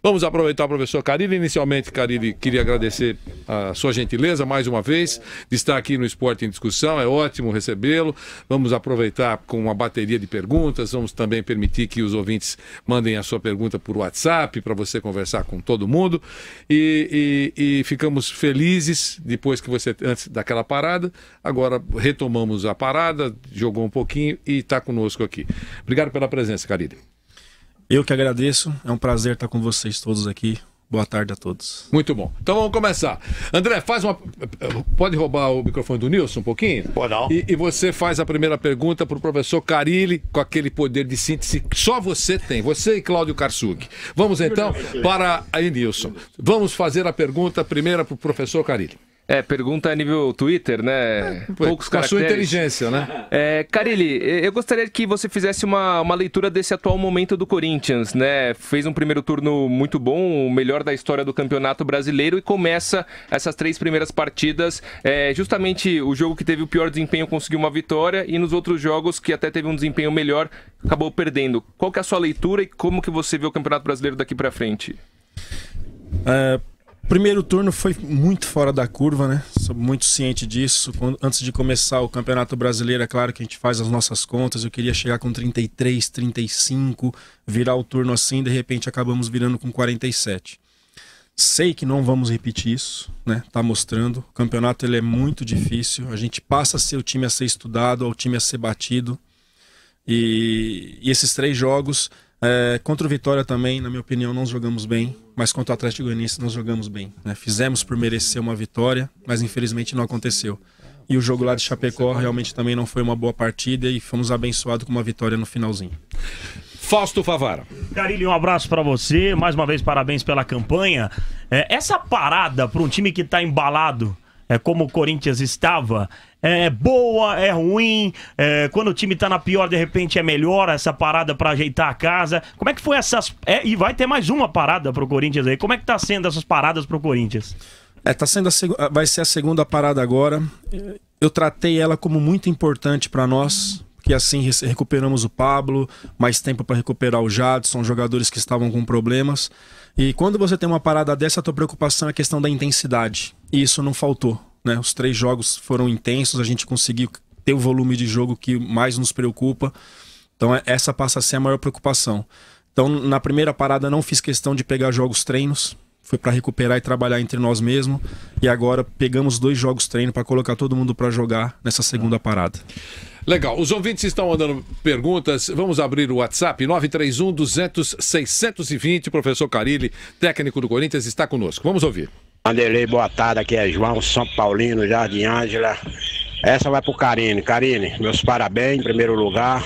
Vamos aproveitar o professor Carille. Inicialmente, Carille, queria agradecer a sua gentileza mais uma vez de estar aqui no Esporte em Discussão. É ótimo recebê-lo. Vamos aproveitar com uma bateria de perguntas. Vamos também permitir que os ouvintes mandem a sua pergunta por WhatsApp para você conversar com todo mundo. E ficamos felizes depois que você, antes daquela parada, agora retomamos a parada, jogou um pouquinho e está conosco aqui. Obrigado pela presença, Carille. Eu que agradeço, é um prazer estar com vocês todos aqui. Boa tarde a todos. Muito bom. Então vamos começar. André, faz uma... Pode roubar o microfone do Nilson um pouquinho? Pode não. E você faz a primeira pergunta para o professor Carille, com aquele poder de síntese que só você tem, você e Cláudio Karsug. Vamos então para a Nilson. Vamos fazer a pergunta primeira para o professor Carille. Pergunta a nível Twitter, né? Poucos com a caracteres. sua inteligência, né? Carille, eu gostaria que você fizesse uma leitura desse atual momento do Corinthians, né? Fez um primeiro turno muito bom, o melhor da história do Campeonato Brasileiro, e começa essas 3 primeiras partidas, justamente o jogo que teve o pior desempenho conseguiu uma vitória, e nos outros jogos que até teve um desempenho melhor, acabou perdendo. Qual que é a sua leitura e como que você vê o Campeonato Brasileiro daqui pra frente? Primeiro turno foi muito fora da curva, né? Sou muito ciente disso. Antes de começar o Campeonato Brasileiro, é claro que a gente faz as nossas contas. Eu queria chegar com 33, 35, virar o turno assim, de repente acabamos virando com 47. Sei que não vamos repetir isso, né? Tá mostrando. O campeonato ele é muito difícil. A gente passa a ser o time a ser estudado, ao time a ser batido. E esses 3 jogos... contra o Vitória também, na minha opinião, não jogamos bem, mas contra o Atlético Goianiense nós jogamos bem, né? Fizemos por merecer uma vitória, mas infelizmente não aconteceu. E o jogo lá de Chapecó realmente também não foi uma boa partida e fomos abençoados com uma vitória no finalzinho. Fausto Favara. Carille, um abraço pra você, mais uma vez parabéns pela campanha. Essa parada para um time que tá embalado, como o Corinthians estava, é boa, é ruim, quando o time tá na pior, de repente é melhor essa parada pra ajeitar a casa. Como é que foi essas... e vai ter mais uma parada pro Corinthians aí. Como é que tá sendo essas paradas pro Corinthians? Tá sendo vai ser a segunda parada agora. Eu tratei ela como muito importante pra nós, porque assim recuperamos o Pablo, mais tempo para recuperar o Jadson, jogadores que estavam com problemas. E quando você tem uma parada dessa, a tua preocupação é a questão da intensidade. E isso não faltou, né? Os 3 jogos foram intensos, a gente conseguiu ter o volume de jogo que mais nos preocupa. Então essa passa a ser a maior preocupação. Então na primeira parada não fiz questão de pegar jogos treinos, foi para recuperar e trabalhar entre nós mesmos. E agora pegamos 2 jogos treino para colocar todo mundo para jogar nessa segunda parada. Legal, os ouvintes estão mandando perguntas. Vamos abrir o WhatsApp 931-200-620. O professor Carille, técnico do Corinthians, está conosco. Vamos ouvir. Vanderlei, boa tarde, aqui é João, São Paulino, Jardim Ângela. Essa vai pro Carille. Carille, meus parabéns em primeiro lugar,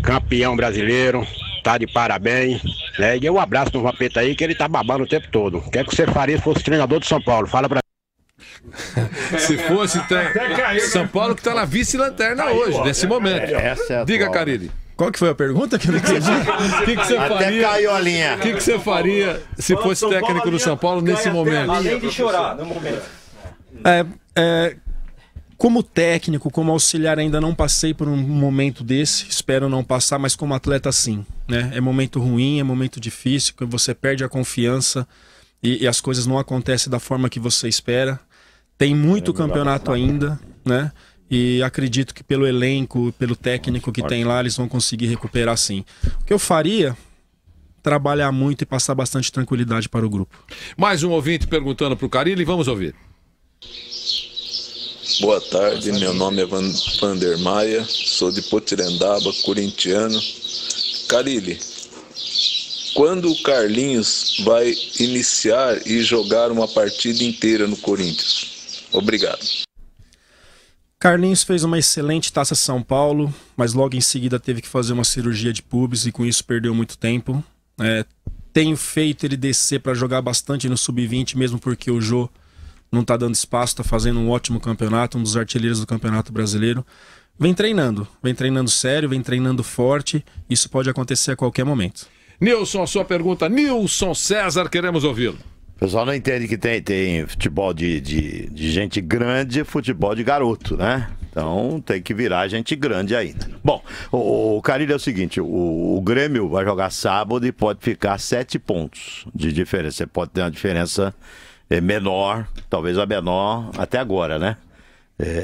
campeão brasileiro, tá de parabéns, né? E um abraço no Vampeta aí, que ele tá babando o tempo todo. O que é que você faria se fosse treinador do São Paulo? Fala pra Se fosse São Paulo que está na vice-lanterna hoje, nesse momento. Diga, Carille. Qual que foi a pergunta que eu não entendi? O que você faria? Até caiu a linha. O que você faria se fosse técnico do São Paulo nesse momento? Além de chorar no momento. Como técnico, como auxiliar, ainda não passei por um momento desse. Espero não passar, mas como atleta sim, né? É momento ruim, é momento difícil, que você perde a confiança e as coisas não acontecem da forma que você espera. Tem muito campeonato ainda, né? E acredito que pelo elenco, pelo técnico que tem lá, eles vão conseguir recuperar sim. O que eu faria? Trabalhar muito e passar bastante tranquilidade para o grupo. Mais um ouvinte perguntando para o Carille, vamos ouvir. Boa tarde, meu nome é Vander Maia, sou de Potirendaba, corintiano. Carille, quando o Carlinhos vai iniciar e jogar uma partida inteira no Corinthians? Obrigado. Carlinhos fez uma excelente Taça São Paulo, mas logo em seguida teve que fazer uma cirurgia de pubis e com isso perdeu muito tempo. Tenho feito ele descer para jogar bastante no Sub-20, mesmo porque o Jô não está dando espaço, está fazendo um ótimo campeonato, um dos artilheiros do Campeonato Brasileiro. Vem treinando sério, vem treinando forte, isso pode acontecer a qualquer momento. Nilson, a sua pergunta. Nilson César, queremos ouvi-lo. O pessoal não entende que tem futebol de gente grande e futebol de garoto, né? Então tem que virar gente grande ainda. Bom, o Carille é o seguinte, o Grêmio vai jogar sábado e pode ficar 7 pontos de diferença. Você pode ter uma diferença menor, talvez a menor até agora, né?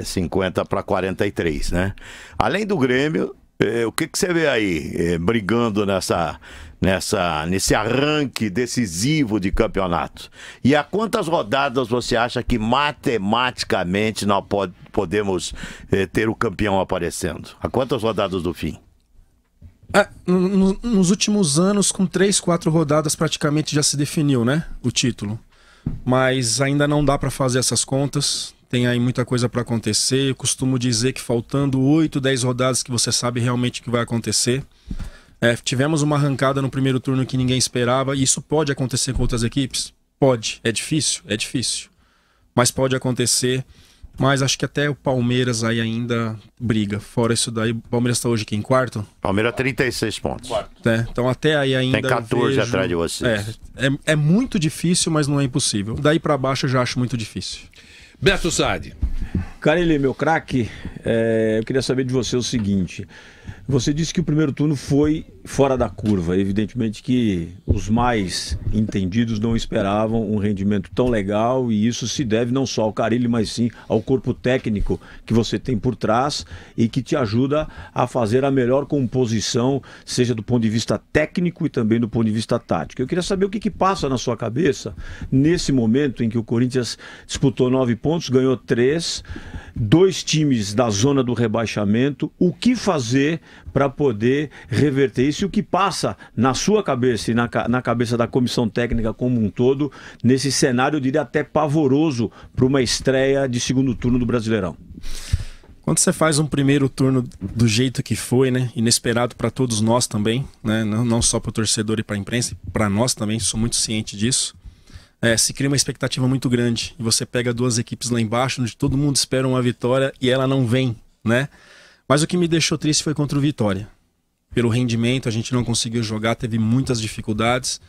50 para 43, né? Além do Grêmio, o que você vê aí brigando nesse arranque decisivo de campeonato? E a quantas rodadas você acha que matematicamente nós podemos ter o campeão aparecendo? A quantas rodadas do fim? Nos últimos anos, com 3, 4 rodadas praticamente já se definiu, né, o título. Mas ainda não dá para fazer essas contas. Tem aí muita coisa para acontecer. Eu costumo dizer que faltando 8, 10 rodadas que você sabe realmente o que vai acontecer. Tivemos uma arrancada no primeiro turno que ninguém esperava. E isso pode acontecer com outras equipes? Pode. É difícil? É difícil. Mas pode acontecer. Mas acho que até o Palmeiras aí ainda briga. Fora isso daí, o Palmeiras está hoje aqui em quarto? Palmeiras 36 pontos. Então até aí ainda tem 14 atrás de vocês. É muito difícil, mas não é impossível. Daí para baixo eu já acho muito difícil. Beto Saad. Carille, meu craque, eu queria saber de você o seguinte. Você disse que o primeiro turno foi fora da curva. Evidentemente que os mais entendidos não esperavam um rendimento tão legal, e isso se deve não só ao Carille, mas sim ao corpo técnico que você tem por trás e que te ajuda a fazer a melhor composição, seja do ponto de vista técnico e também do ponto de vista tático. Eu queria saber o que passa na sua cabeça nesse momento em que o Corinthians disputou 9 pontos, ganhou 3, 2 times da zona do rebaixamento. O que fazer para poder reverter isso, e o que passa na sua cabeça e na cabeça da comissão técnica como um todo, nesse cenário, eu diria até pavoroso, para uma estreia de segundo turno do Brasileirão? Quando você faz um primeiro turno do jeito que foi, né, inesperado para todos nós também, né, não só para o torcedor e para a imprensa, para nós também, sou muito ciente disso, se cria uma expectativa muito grande, e você pega 2 equipes lá embaixo, onde todo mundo espera uma vitória e ela não vem, né? Mas o que me deixou triste foi contra o Vitória. Pelo rendimento, a gente não conseguiu jogar, teve muitas dificuldades.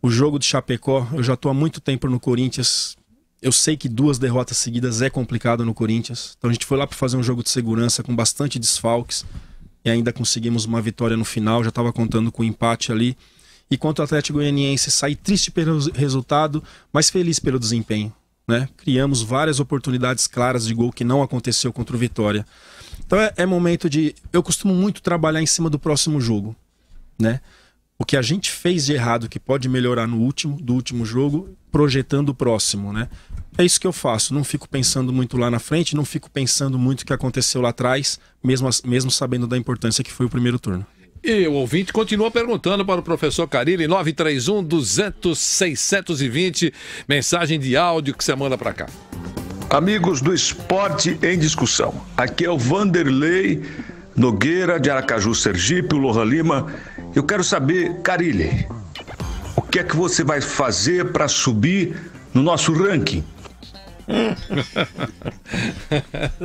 O jogo de Chapecó, eu já estou há muito tempo no Corinthians. Eu sei que 2 derrotas seguidas é complicado no Corinthians. Então a gente foi lá para fazer um jogo de segurança com bastante desfalques. E ainda conseguimos uma vitória no final, já estava contando com o empate ali. E contra o Atlético Goianiense, saí triste pelo resultado, mas feliz pelo desempenho, né? Criamos várias oportunidades claras de gol que não aconteceu contra o Vitória. Então é momento de... Eu costumo muito trabalhar em cima do próximo jogo, né? O que a gente fez de errado, que pode melhorar do último jogo, projetando o próximo, né? É isso que eu faço. Não fico pensando muito lá na frente, não fico pensando muito o que aconteceu lá atrás, mesmo sabendo da importância que foi o primeiro turno. E o ouvinte continua perguntando para o professor Carille, 931-200-620, mensagem de áudio que você manda para cá. Amigos do Esporte em Discussão, aqui é o Vanderlei Nogueira de Aracaju, Sergipe, o Lohan Lima. Eu quero saber, Carille, o que é que você vai fazer para subir no nosso ranking?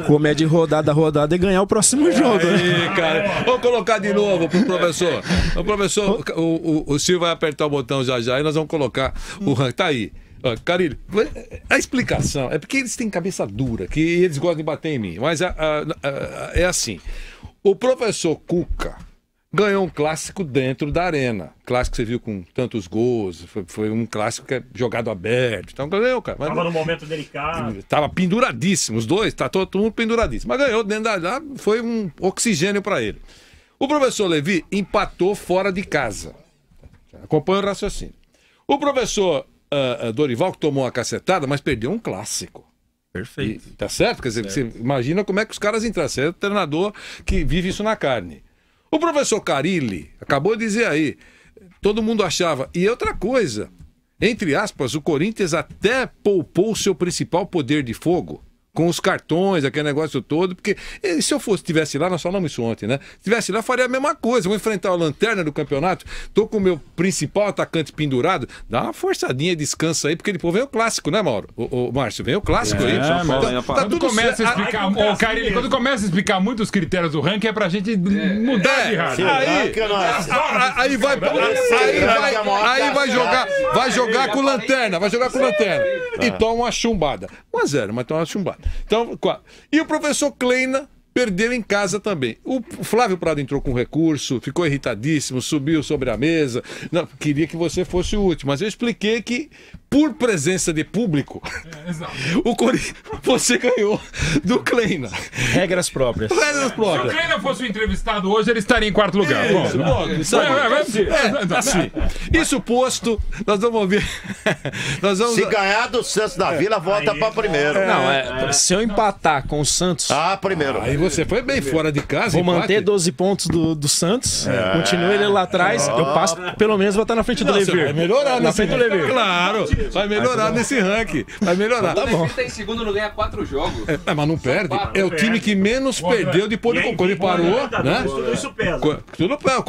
Comer de rodada a rodada e ganhar o próximo jogo. Aí, cara. Vamos colocar de novo pro professor. O professor, o Silvio vai apertar o botão já e nós vamos colocar o ranking. Tá aí. Carille, a explicação é porque eles têm cabeça dura, que eles gostam de bater em mim, mas é assim, o professor Cuca ganhou um clássico dentro da arena, clássico que você viu com tantos gols, foi um clássico que é jogado aberto, então ganhou, cara. Mas tava no momento delicado. Tava penduradíssimo, os dois, tá todo mundo penduradíssimo, mas ganhou dentro da foi um oxigênio para ele. O professor Levi empatou fora de casa, acompanha o raciocínio. O professor Dorival, que tomou uma cacetada, mas perdeu um clássico. Perfeito. Tá certo? Quer dizer, você imagina como é que os caras entraram. Você é o treinador que vive isso na carne. O professor Carille acabou de dizer aí, todo mundo achava. E outra coisa, entre aspas, o Corinthians até poupou o seu principal poder de fogo, com os cartões, aquele negócio todo, porque se eu estivesse lá, nós falamos isso ontem, né? Se estivesse lá, faria a mesma coisa. Vou enfrentar a lanterna do campeonato, tô com o meu principal atacante pendurado, dá uma forçadinha, descansa aí, porque depois vem o clássico, né, Mauro? O Márcio, vem o clássico aí. Quando começa a explicar, quando começa a explicar muito os critérios do ranking, é pra gente mudar de rádio. Aí vai jogar com lanterna, e toma uma chumbada. 1-0, mas toma uma chumbada. Então, e o professor Kleina perdeu em casa também. O Flávio Prado entrou com recurso, ficou irritadíssimo, subiu sobre a mesa. Não, queria que você fosse o último, mas eu expliquei que, por presença de público, você ganhou do Kleina. Regras próprias. Regras Se o próprias. Kleina fosse o entrevistado hoje, ele estaria em quarto lugar. Isso posto, nós vamos ouvir. Se ganhar do Santos da Vila, volta pra primeiro. Se eu empatar com o Santos... primeiro. Aí você foi bem fora de casa. Vou manter 12 pontos do Santos, continuo ele lá atrás, eu passo, pelo menos vou estar na frente do Levir. Vai melhorar na frente do Levir. Claro, vai melhorar nesse ranking. Vai melhorar. Tá bom. Tá em segundo, não ganha 4 jogos. Mas não perde. É o time que menos perdeu depois do quando ele parou, né? Isso pesa. Tudo bem. O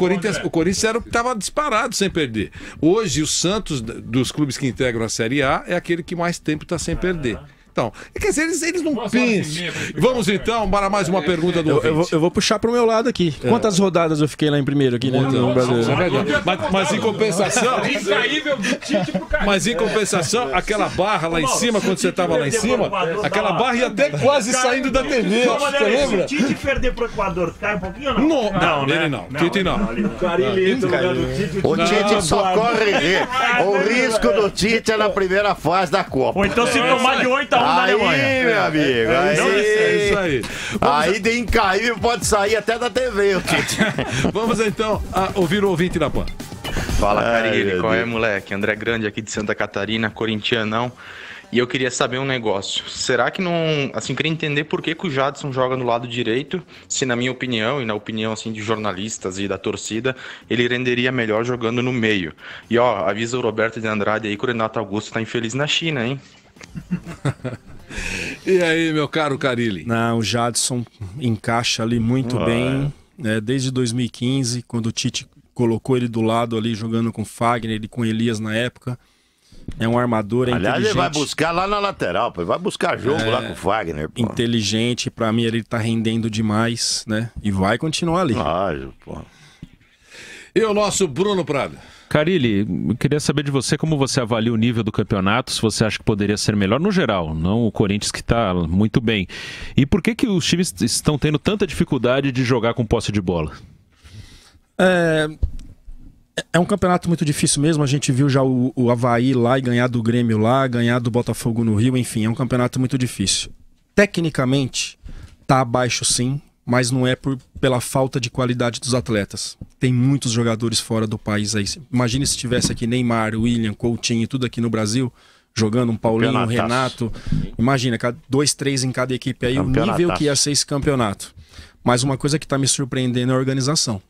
Corinthians era o que estava disparado sem perder. Hoje, o Santos, dos clubes que integram a Série A, é aquele que mais tempo está sem perder. Então, quer dizer, eles não pensam. Vamos então para mais uma pergunta do ouvinte. Eu vou puxar pro meu lado aqui. Quantas rodadas eu fiquei lá em primeiro aqui, né? No Brasileiro? É verdade. Mas em compensação. Incaível do Tite pro Carilli. Mas em compensação, aquela barra lá em cima, quando você estava lá em cima, aquela barra ia até quase saindo da TV. Você lembra? Se o Tite perder pro Equador, cai um pouquinho ou não? Não, ele não. Tite não. O Tite só corre o risco do Tite é na primeira fase da Copa. Ou então se tomar de 8-1 da Alemanha. Meu amigo. É isso aí. Aí de incaível pode sair até da TV, o Tite. Vamos então ouvir o ouvinte da PAN. Fala, Carilli, qual é, moleque? André Grande aqui de Santa Catarina, corintianão. E eu queria saber um negócio. Será que não... Assim, eu queria entender por que o Jadson joga no lado direito, se na minha opinião, e na opinião assim de jornalistas e da torcida, ele renderia melhor jogando no meio. E ó, avisa o Roberto de Andrade aí que o Renato Augusto tá infeliz na China, hein? E aí, meu caro Carilli? Não, o Jadson encaixa ali muito bem, né? Desde 2015, quando o Tite colocou ele do lado ali, jogando com Fagner e com Elias na época. É um armador, Aliás, inteligente. ele vai buscar lá na lateral, pô. Ele vai buscar jogo lá com o Fagner, pô. Inteligente, pra mim ele tá rendendo demais, né? E vai continuar ali. Pô. E o nosso Bruno Prado? Carilli, eu queria saber de você como você avalia o nível do campeonato, se você acha que poderia ser melhor no geral, não o Corinthians que está muito bem. E por que os times estão tendo tanta dificuldade de jogar com posse de bola? É um campeonato muito difícil mesmo, a gente viu já o Avaí lá e ganhar do Grêmio lá, ganhar do Botafogo no Rio, enfim, é um campeonato muito difícil. Tecnicamente, tá abaixo sim, mas não é pela falta de qualidade dos atletas. Tem muitos jogadores fora do país aí. Imagine se tivesse aqui Neymar, William, Coutinho, tudo aqui no Brasil, jogando um Paulinho, um Renato. Imagina, 2, 3 em cada equipe aí, o nível que ia ser esse campeonato. Mas uma coisa que está me surpreendendo é a organização.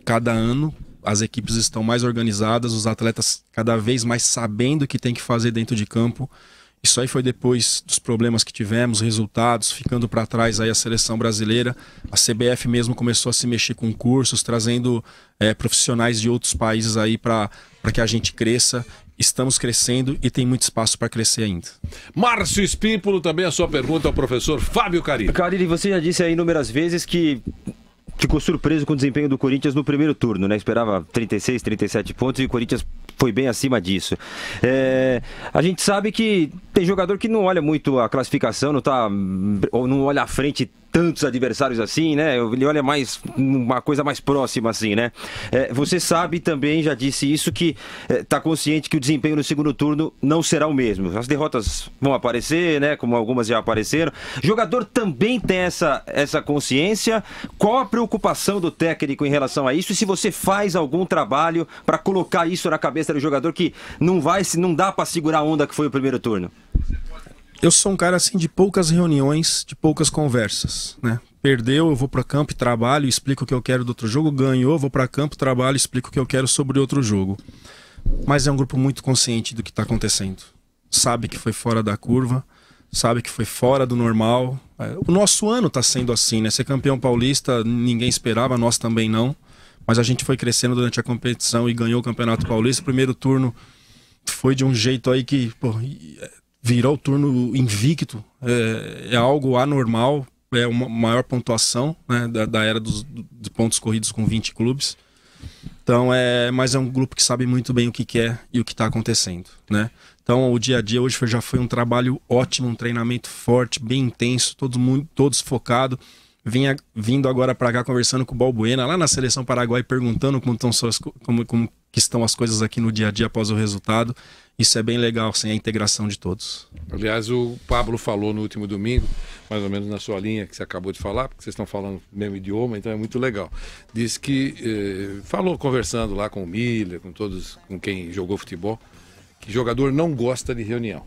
Cada ano as equipes estão mais organizadas, os atletas cada vez mais sabendo o que tem que fazer dentro de campo. Isso aí foi depois dos problemas que tivemos, resultados, ficando para trás aí a seleção brasileira. A CBF mesmo começou a se mexer com cursos, trazendo profissionais de outros países aí para que a gente cresça. Estamos crescendo e tem muito espaço para crescer ainda. Márcio Espímpolo, também a sua pergunta ao professor Fábio Carilli. Carilli, você já disse aí inúmeras vezes que ficou surpreso com o desempenho do Corinthians no primeiro turno, né? Esperava 36, 37 pontos e o Corinthians foi bem acima disso. A gente sabe que tem jogador que não olha muito a classificação, não olha à frente tantos adversários assim, né? Ele olha mais uma coisa mais próxima assim, né? Você sabe também, já disse isso, que tá consciente que o desempenho no segundo turno não será o mesmo. As derrotas vão aparecer, né? Como algumas já apareceram. O jogador também tem essa consciência. Qual a preocupação do técnico em relação a isso? E se você faz algum trabalho para colocar isso na cabeça do jogador que não dá para segurar a onda que foi o primeiro turno? Eu sou um cara assim de poucas reuniões, de poucas conversas, né? Perdeu, eu vou para campo e trabalho, explico o que eu quero do outro jogo. Ganhou, vou para campo, trabalho, explico o que eu quero sobre outro jogo. Mas é um grupo muito consciente do que está acontecendo. Sabe que foi fora da curva, sabe que foi fora do normal. O nosso ano está sendo assim, né? Ser campeão paulista ninguém esperava, nós também não. Mas a gente foi crescendo durante a competição e ganhou o Campeonato Paulista. O primeiro turno foi de um jeito aí que... virou o turno invicto, é algo anormal, é uma maior pontuação, né, da era de pontos corridos com 20 clubes. Então, mas é um grupo que sabe muito bem o que quer e o que está acontecendo, né? Então, o dia a dia hoje já foi um trabalho ótimo, um treinamento forte, bem intenso, todos focados. vindo agora para cá conversando com o Balbuena, lá na Seleção Paraguai, perguntando como que estão as coisas aqui no dia a dia após o resultado. Isso é bem legal, assim, a integração de todos. Aliás, o Pablo falou no último domingo, mais ou menos na sua linha que você acabou de falar, porque vocês estão falando o mesmo idioma, então é muito legal. Disse que, falou conversando lá com o Miller, com todos, com quem jogou futebol, que jogador não gosta de reunião.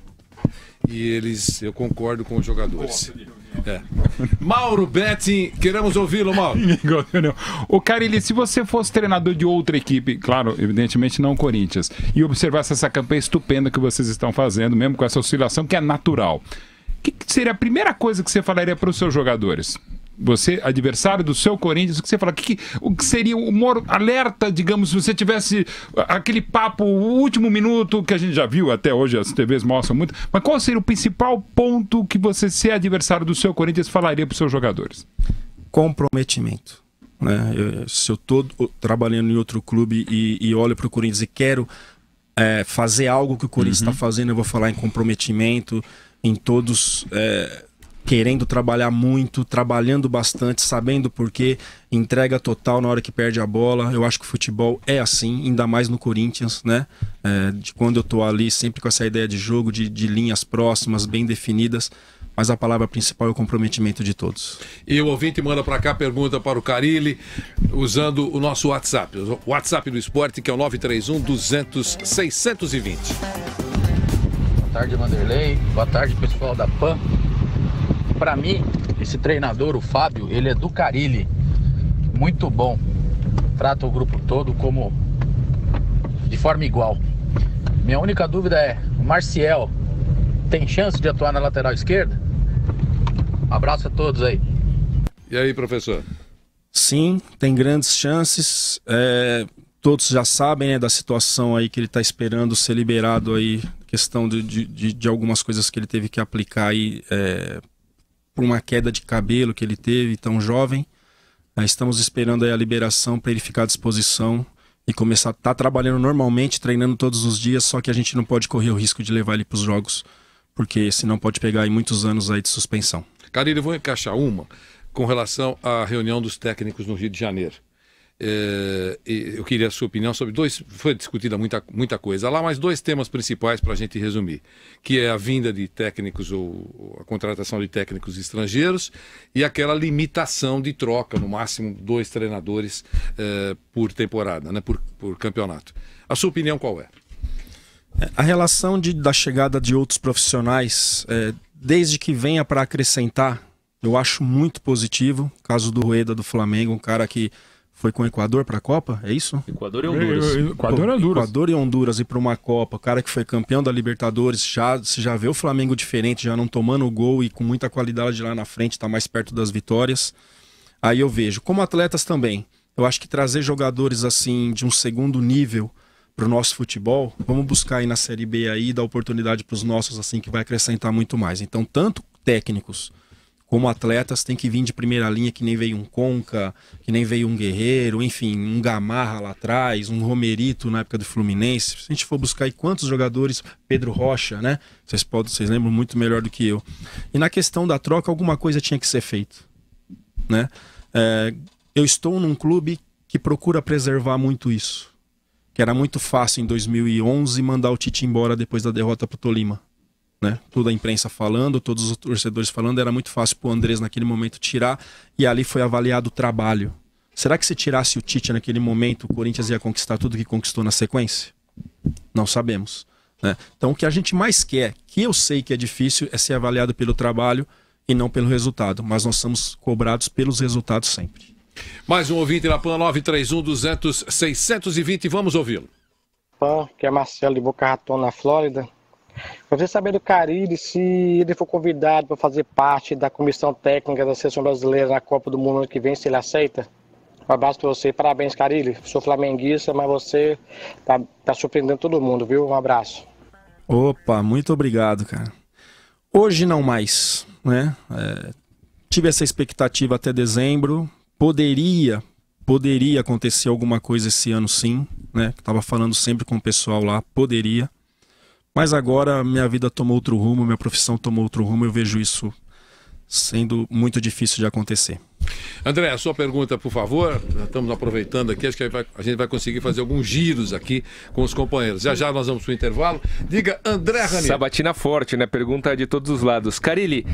E eu concordo com os jogadores. Mauro Betting, queremos ouvi-lo, Mauro. Ô, Carille, se você fosse treinador de outra equipe, claro, evidentemente não o Corinthians, e observasse essa campanha estupenda que vocês estão fazendo, mesmo com essa oscilação que é natural, o que seria a primeira coisa que você falaria para os seus jogadores? Você, adversário do seu Corinthians, o que você fala? O que seria o maior alerta, digamos, se você tivesse aquele papo, o último minuto, que a gente já viu até hoje, as TVs mostram muito, mas qual seria o principal ponto que você, se é adversário do seu Corinthians, falaria para os seus jogadores? Comprometimento. Né? Se eu estou trabalhando em outro clube e olho para o Corinthians e quero fazer algo que o Corinthians está fazendo, eu vou falar em comprometimento, em todos... querendo trabalhar muito, trabalhando bastante, sabendo por quê, entrega total na hora que perde a bola. Eu acho que o futebol é assim, ainda mais no Corinthians, né? De quando eu tô ali, sempre com essa ideia de jogo, de linhas próximas, bem definidas. Mas a palavra principal é o comprometimento de todos. E o ouvinte manda para cá pergunta para o Carille, usando o nosso WhatsApp. O WhatsApp do Esporte, que é o 931-200-620. Boa tarde, Vanderlei. Boa tarde, pessoal da PAN. Para mim, esse treinador, o Fábio, ele é do Carille. Muito bom. Trata o grupo todo como de forma igual. Minha única dúvida é, o Marcial tem chance de atuar na lateral esquerda? Abraço a todos aí. E aí, professor? Sim, tem grandes chances. Todos já sabem, né, da situação aí que ele está esperando ser liberado aí, questão de algumas coisas que ele teve que aplicar aí, por uma queda de cabelo que ele teve, tão jovem. Estamos esperando aí a liberação para ele ficar à disposição e começar a estar trabalhando normalmente, treinando todos os dias, só que a gente não pode correr o risco de levar ele para os jogos, porque senão pode pegar aí muitos anos aí de suspensão. Carille, eu vou encaixar uma com relação à reunião dos técnicos no Rio de Janeiro. Eu queria a sua opinião sobre foi discutida muita coisa lá, mas dois temas principais para a gente resumir, que é a vinda de técnicos ou a contratação de técnicos estrangeiros e aquela limitação de troca, no máximo 2 treinadores por temporada, né, por campeonato. A sua opinião qual é? A relação da chegada de outros profissionais, desde que venha para acrescentar, eu acho muito positivo. O caso do Rueda do Flamengo, um cara que foi com o Equador para a Copa, é isso? Equador e Honduras. Equador e Honduras e para uma Copa. O cara que foi campeão da Libertadores, você já vê o Flamengo diferente, já não tomando o gol e com muita qualidade lá na frente, está mais perto das vitórias. Aí eu vejo, como atletas também, eu acho que trazer jogadores assim de um segundo nível para o nosso futebol, vamos buscar aí na Série B aí, dar oportunidade para os nossos, assim, que vai acrescentar muito mais. Então, tanto técnicos como atletas tem que vir de primeira linha, que nem veio um Conca, que nem veio um Guerreiro, enfim, um Gamarra lá atrás, um Romerito na época do Fluminense. Se a gente for buscar aí quantos jogadores, Pedro Rocha, né? Vocês lembram muito melhor do que eu. E na questão da troca, alguma coisa tinha que ser feita, né? Eu estou num clube que procura preservar muito isso. Que era muito fácil em 2011 mandar o Tite embora depois da derrota para o Tolima. Né? Toda a imprensa falando, todos os torcedores falando, era muito fácil para o Andrés naquele momento tirar, e ali foi avaliado o trabalho. Será que se tirasse o Tite naquele momento, o Corinthians ia conquistar tudo que conquistou na sequência? Não sabemos. Né? Então o que a gente mais quer, que eu sei que é difícil, é ser avaliado pelo trabalho e não pelo resultado, mas nós somos cobrados pelos resultados sempre. Mais um ouvinte na PAN, 931-200-620, vamos ouvi-lo. PAN, que é Marcelo de Boca Raton, na Flórida. Eu queria saber do Carille se ele for convidado para fazer parte da comissão técnica da Seleção Brasileira na Copa do Mundo ano que vem, se ele aceita. Um abraço para você, parabéns, Carille. Sou flamenguista, mas você tá surpreendendo todo mundo, viu? Um abraço. Opa, muito obrigado, cara. Hoje não mais, né? Tive essa expectativa até dezembro. Poderia acontecer alguma coisa esse ano, sim, né? Tava falando sempre com o pessoal lá, poderia. Mas agora minha vida tomou outro rumo, minha profissão tomou outro rumo, eu vejo isso sendo muito difícil de acontecer. André, a sua pergunta, por favor. Estamos aproveitando aqui, acho que a gente vai conseguir fazer alguns giros aqui com os companheiros. Já nós vamos para o intervalo. Diga, André Ranieri. Sabatina forte, né? Pergunta de todos os lados. Carille,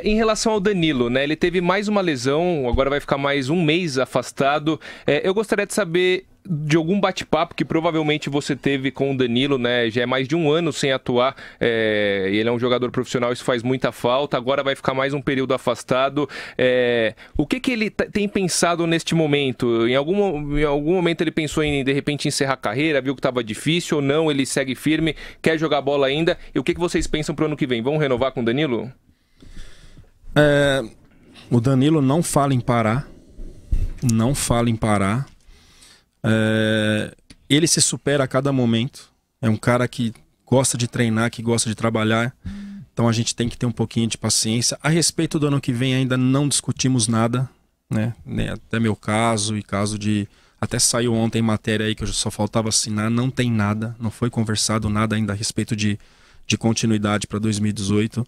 em relação ao Danilo, né? Ele teve mais uma lesão, agora vai ficar mais um mês afastado. Eu gostaria de saber de algum bate-papo que provavelmente você teve com o Danilo, né? Já é mais de um ano sem atuar, ele é um jogador profissional, isso faz muita falta, agora vai ficar mais um período afastado. O que ele tem pensado neste momento? Em algum momento ele pensou em, de repente, encerrar a carreira, viu que estava difícil ou não, ele segue firme, quer jogar bola ainda? E o que vocês pensam para o ano que vem? Vão renovar com o Danilo? O Danilo não fala em parar, ele se supera a cada momento. É um cara que gosta de treinar, que gosta de trabalhar. Então a gente tem que ter um pouquinho de paciência. A respeito do ano que vem ainda não discutimos nada, né? Até meu caso e caso de... Até saiu ontem matéria aí que eu só faltava assinar. Não tem nada, não foi conversado nada ainda a respeito de continuidade para 2018.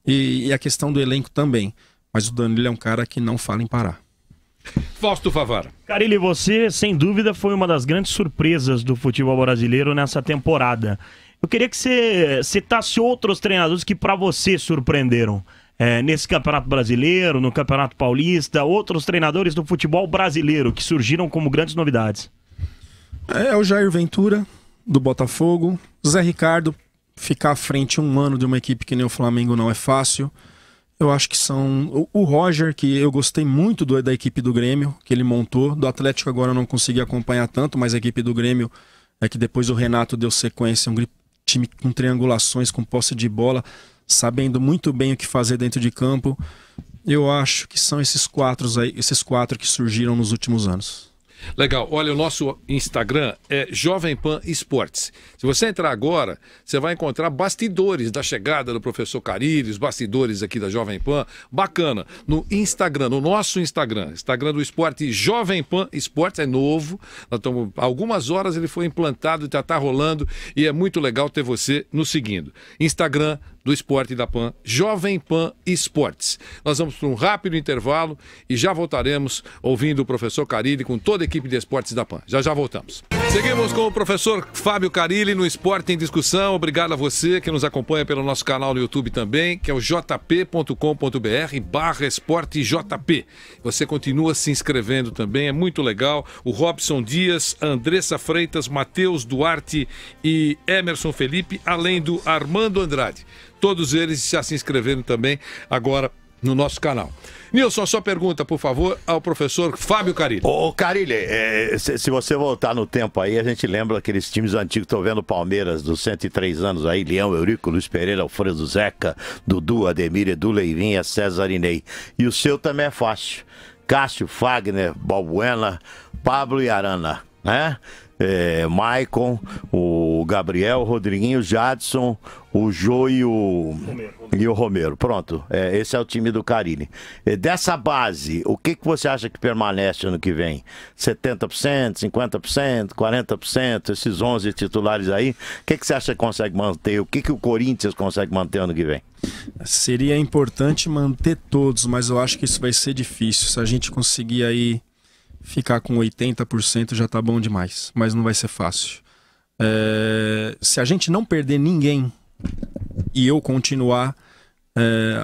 E a questão do elenco também. Mas o Danilo é um cara que não fala em parar. Fausto Favara. Carille, você, sem dúvida, foi uma das grandes surpresas do futebol brasileiro nessa temporada. Eu queria que você citasse outros treinadores que para você surpreenderam nesse Campeonato Brasileiro, no Campeonato Paulista, outros treinadores do futebol brasileiro que surgiram como grandes novidades. O Jair Ventura, do Botafogo. Zé Ricardo, ficar à frente um ano de uma equipe que nem o Flamengo não é fácil. Eu acho que são... O Roger, que eu gostei muito da equipe do Grêmio, que ele montou. Do Atlético agora eu não consegui acompanhar tanto, mas a equipe do Grêmio é que depois o Renato deu sequência. Um time com triangulações, com posse de bola, sabendo muito bem o que fazer dentro de campo. Eu acho que são esses quatro que surgiram nos últimos anos. Legal, olha, o nosso Instagram é Jovem Pan Esportes. Se você entrar agora, você vai encontrar bastidores da chegada do professor Carille, os bastidores aqui da Jovem Pan. Bacana, no Instagram, no nosso Instagram do esporte Jovem Pan Esportes, é novo. Há algumas horas ele foi implantado, já está rolando e é muito legal ter você nos seguindo. Instagram do Esporte da Pan, Jovem Pan Esportes. Nós vamos para um rápido intervalo e já voltaremos ouvindo o professor Carille com toda a equipe de esportes da Pan. Já voltamos. Seguimos com o professor Fábio Carille no Esporte em Discussão. Obrigado a você que nos acompanha pelo nosso canal no YouTube também, que é o jp.com.br/esportejp. Você continua se inscrevendo também, é muito legal. O Robson Dias, Andressa Freitas, Matheus Duarte e Emerson Felipe, além do Armando Andrade. Todos eles já se inscreveram também agora no nosso canal. Nilson, sua pergunta, por favor, ao professor Fábio Carille. Ô, Carille, se você voltar no tempo aí, a gente lembra aqueles times antigos, tô vendo o Palmeiras dos 103 anos aí, Leão, Eurico, Luiz Pereira, Alfredo Zeca, Dudu, Ademir, Edu Leivinha, César Inei. E o seu também é fácil. Cássio, Fagner, Balbuena, Pablo e Arana, né? Maicon, o Gabriel, o Rodriguinho, o Jadson, o Jô e o Romero. Pronto, esse é o time do Carille. Dessa base, o que você acha que permanece ano que vem? 70%, 50%, 40%, esses 11 titulares aí? O que você acha que consegue manter? O que o Corinthians consegue manter ano que vem? Seria importante manter todos, mas eu acho que isso vai ser difícil. Se a gente conseguir aí ficar com 80% já tá bom demais, mas não vai ser fácil. Se a gente não perder ninguém e eu continuar,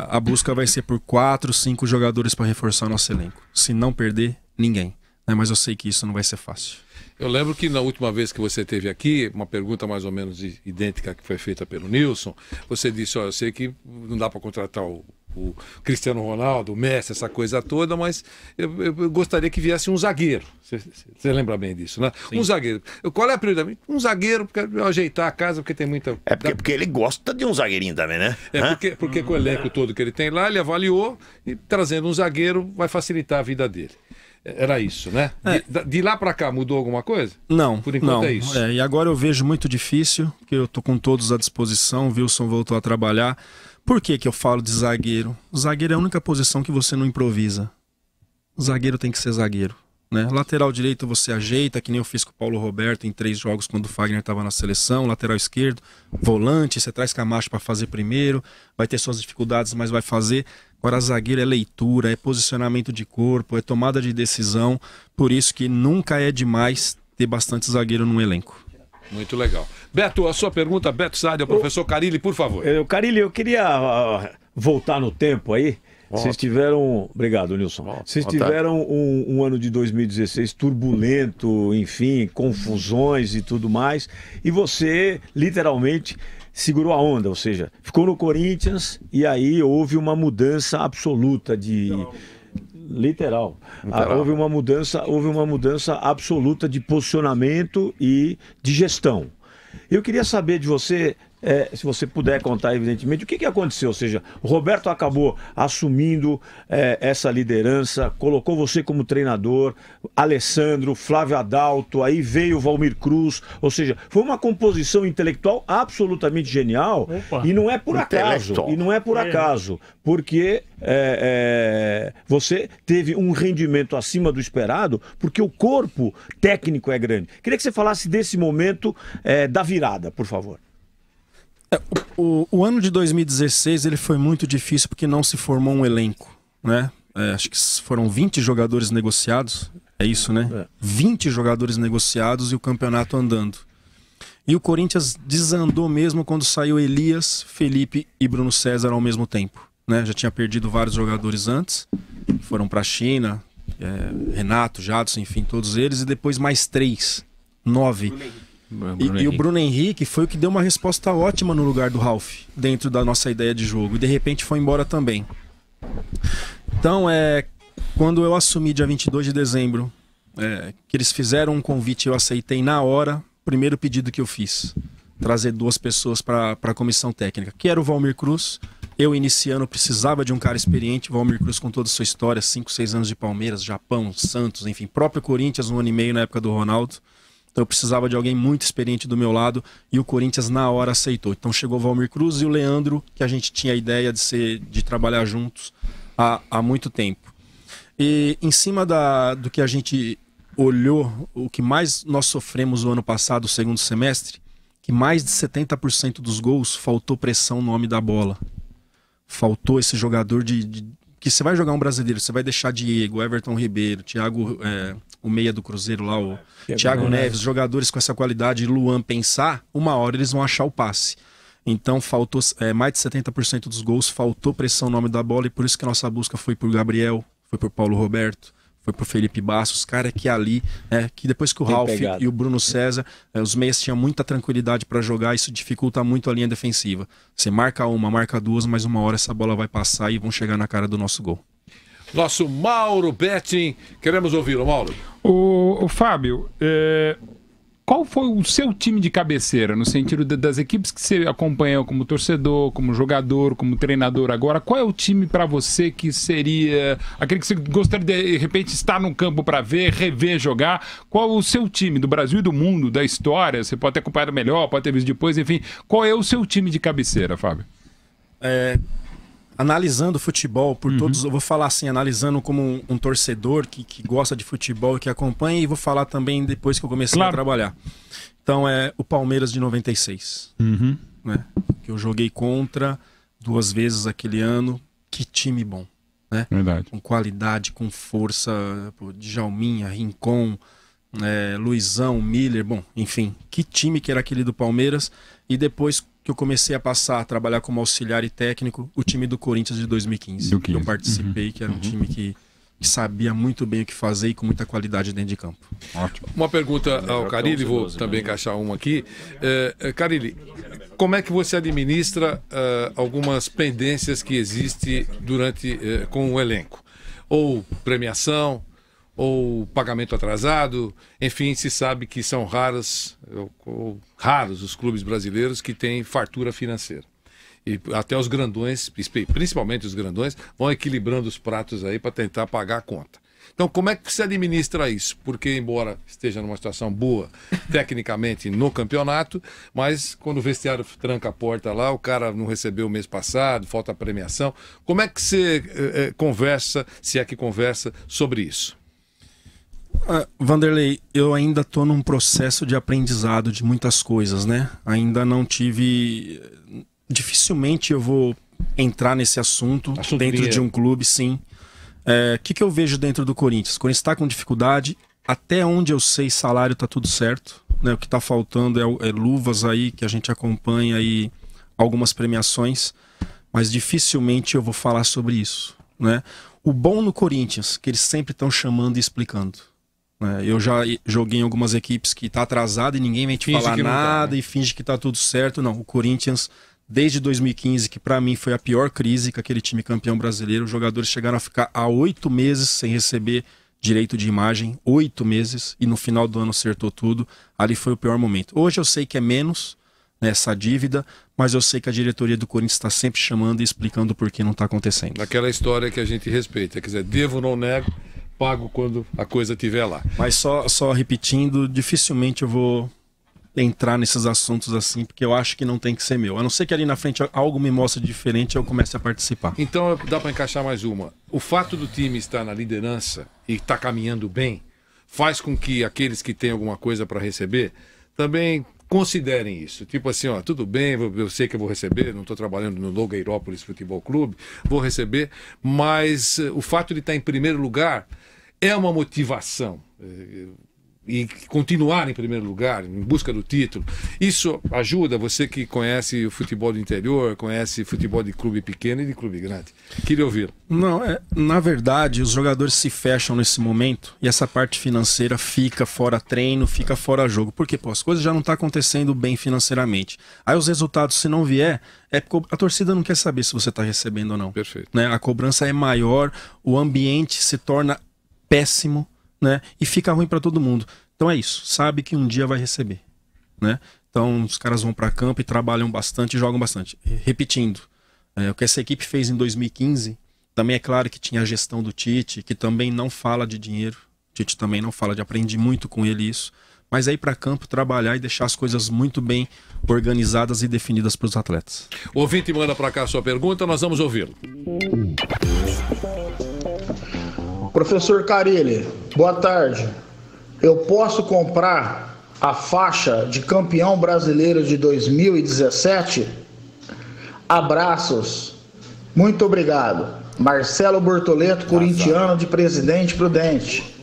a busca vai ser por 4, 5 jogadores para reforçar nosso elenco. Se não perder ninguém, né? Mas eu sei que isso não vai ser fácil. Eu lembro que na última vez que você esteve aqui, uma pergunta mais ou menos idêntica que foi feita pelo Nilson, você disse, eu sei que não dá para contratar o Cristiano Ronaldo, o Messi, essa coisa toda, mas eu gostaria que viesse um zagueiro. Você lembra bem disso, né? Sim. Um zagueiro. Qual é a prioridade? Um zagueiro para ajeitar a casa, porque tem muita... Porque ele gosta de um zagueirinho também, né? Porque com o elenco todo que ele tem lá, ele avaliou e trazendo um zagueiro vai facilitar a vida dele. Era isso, né? De lá para cá mudou alguma coisa? Não. Por enquanto não. É isso. E agora eu vejo muito difícil, porque eu tô com todos à disposição, o Wilson voltou a trabalhar. Por que eu falo de zagueiro? Zagueiro é a única posição que você não improvisa. Zagueiro tem que ser zagueiro, né? Lateral direito você ajeita, que nem eu fiz com o Paulo Roberto em 3 jogos quando o Fagner estava na seleção. Lateral esquerdo, volante, você traz Camacho para fazer primeiro, vai ter suas dificuldades, mas vai fazer. Agora, zagueiro é leitura, é posicionamento de corpo, é tomada de decisão. Por isso que nunca é demais ter bastante zagueiro no elenco. Muito legal. Beto, a sua pergunta, Beto Saad, ao professor Carille, por favor. Carille, eu queria voltar no tempo aí. Vocês tiveram... Obrigado, Nilson. Vocês tiveram um ano de 2016 turbulento, enfim, confusões e tudo mais. E você, literalmente, segurou a onda. Ou seja, ficou no Corinthians e aí houve uma mudança absoluta de... Literal. Houve uma mudança absoluta de posicionamento e de gestão. Eu queria saber de você... se você puder contar, evidentemente, o que aconteceu. Ou seja, o Roberto acabou assumindo essa liderança, colocou você como treinador, Alessandro, Flávio Adalto, aí veio o Valmir Cruz. Ou seja, foi uma composição intelectual absolutamente genial. E não é por acaso. Porque você teve um rendimento acima do esperado, porque o corpo técnico é grande. Queria que você falasse desse momento da virada, por favor. O ano de 2016 ele foi muito difícil porque não se formou um elenco, né? Acho que foram 20 jogadores negociados, é isso, né? 20 jogadores negociados e o campeonato andando. E o Corinthians desandou mesmo quando saiu Elias, Felipe e Bruno César ao mesmo tempo, né? Já tinha perdido vários jogadores antes, foram para a China, Renato, Jadson, enfim, todos eles, e depois mais 3, 9. E o Bruno Henrique foi o que deu uma resposta ótima no lugar do Ralf, dentro da nossa ideia de jogo, e de repente foi embora também. Então, quando eu assumi dia 22 de dezembro, que eles fizeram um convite, eu aceitei na hora, primeiro pedido que eu fiz, trazer 2 pessoas para a comissão técnica, que era o Valmir Cruz. Eu, iniciando, precisava de um cara experiente, Valmir Cruz com toda a sua história, 5, 6 anos de Palmeiras, Japão, Santos, enfim, próprio Corinthians, 1 ano e meio na época do Ronaldo. Então eu precisava de alguém muito experiente do meu lado e o Corinthians na hora aceitou. Então chegou o Valmir Cruz e o Leandro, que a gente tinha a ideia de trabalhar juntos há muito tempo. E em cima do que a gente olhou, o que mais nós sofremos no ano passado, o segundo semestre, que mais de 70% dos gols faltou pressão no homem da bola. Faltou esse jogador que você vai jogar um brasileiro, você vai deixar Diego, Everton Ribeiro, Thiago, o meia do Cruzeiro lá, o Thiago Neves, jogadores com essa qualidade, Luan pensar, uma hora eles vão achar o passe. Então faltou mais de 70% dos gols, faltou pressão no nome da bola e por isso que a nossa busca foi por Gabriel, foi por Paulo Roberto, foi por Felipe Bastos, cara que ali, que depois que o Ralf e o Bruno César, os meias tinham muita tranquilidade para jogar, isso dificulta muito a linha defensiva. Você marca uma, marca 2, mas uma hora essa bola vai passar e vão chegar na cara do nosso gol. Nosso Mauro Betting, queremos ouvi-lo, Mauro. O Fábio, qual foi o seu time de cabeceira, no sentido das equipes que você acompanhou como torcedor, como jogador, como treinador agora? Qual é o time para você que seria aquele que você gostaria de repente estar no campo para ver, rever, jogar? Qual o seu time do Brasil e do mundo, da história? Você pode ter acompanhado melhor, pode ter visto depois, enfim. Qual é o seu time de cabeceira, Fábio? Analisando futebol por todos, eu vou falar assim, analisando como um torcedor que gosta de futebol e que acompanha, e vou falar também depois que eu comecei a trabalhar. Então o Palmeiras de 96, né? Que eu joguei contra 2 vezes aquele ano. Que time bom, né? Verdade. Com qualidade, com força, Djalminha, Rincon, Luizão, Miller, bom, enfim, que time que era aquele do Palmeiras. E depois que eu comecei a passar a trabalhar como auxiliar e técnico, o time do Corinthians de 2015, que eu participei, que era um time que sabia muito bem o que fazer e com muita qualidade dentro de campo. Ótimo. Uma pergunta ao Carille, vou também encaixar uma aqui. Carille, como é que você administra algumas pendências que existem com o elenco? Ou premiação, ou pagamento atrasado, enfim, se sabe que são raros os clubes brasileiros que têm fartura financeira. E até os grandões, principalmente os grandões, vão equilibrando os pratos aí para tentar pagar a conta. Então, como é que se administra isso? Porque, embora esteja numa situação boa, tecnicamente, no campeonato, mas quando o vestiário tranca a porta lá, o cara não recebeu o mês passado, falta premiação. Como é que você conversa, se é que conversa, sobre isso? Vanderlei, eu ainda estou num processo de aprendizado de muitas coisas, né? Ainda não tive... Dificilmente eu vou entrar nesse assunto dentro dinheiro. de um clube, sim. O que eu vejo dentro do Corinthians? O Corinthians está com dificuldade, até onde eu sei, salário está tudo certo, né? O que está faltando é luvas aí, que a gente acompanha, e algumas premiações, mas dificilmente eu vou falar sobre isso, né? O bom no Corinthians, que eles sempre estão chamando e explicando. Eu já joguei em algumas equipes que está atrasado e ninguém vem te falar nada, e finge que está tudo certo. Não, o Corinthians, desde 2015, que para mim foi a pior crise, com aquele time campeão brasileiro, os jogadores chegaram a ficar há 8 meses sem receber direito de imagem, 8 meses, e no final do ano acertou tudo. Ali foi o pior momento. Hoje eu sei que é menos, né, essa dívida, mas eu sei que a diretoria do Corinthians está sempre chamando e explicando por que não está acontecendo. Naquela história que a gente respeita, quer dizer, devo, não nego, pago quando a coisa estiver lá. Mas só repetindo, dificilmente eu vou entrar nesses assuntos assim, porque eu acho que não tem que ser meu. A não ser que ali na frente algo me mostre diferente, eu comece a participar. Então dá para encaixar mais uma. O fato do time estar na liderança e estar caminhando bem, faz com que aqueles que têm alguma coisa para receber também considerem isso. Tipo assim, ó, tudo bem, eu sei que eu vou receber, não estou trabalhando no Nogueirópolis Futebol Clube, vou receber, mas o fato de estar em primeiro lugar é uma motivação. E continuar em primeiro lugar, em busca do título. Isso ajuda você que conhece o futebol do interior, conhece futebol de clube pequeno e de clube grande. Queria ouvir. Não, na verdade, os jogadores se fecham nesse momento e essa parte financeira fica fora treino, fica fora jogo. Por quê? Pô, as coisas já não estão acontecendo bem financeiramente. Aí os resultados, se não vier, é porque a torcida não quer saber se você está recebendo ou não. Perfeito. Né? A cobrança é maior, o ambiente se torna péssimo, né? E fica ruim para todo mundo. Então é isso, sabe que um dia vai receber, né? Então os caras vão para campo e trabalham bastante, jogam bastante. Repetindo, o que essa equipe fez em 2015, também é claro que tinha a gestão do Tite, que também não fala de dinheiro, o Tite também não fala, aprendi muito com ele isso, mas é ir para campo, trabalhar e deixar as coisas muito bem organizadas e definidas para os atletas. O ouvinte manda para cá a sua pergunta, nós vamos ouvi-lo. Professor Carille, boa tarde. Eu posso comprar a faixa de campeão brasileiro de 2017? Abraços. Muito obrigado. Marcelo Bortoleto, corintiano de Presidente Prudente.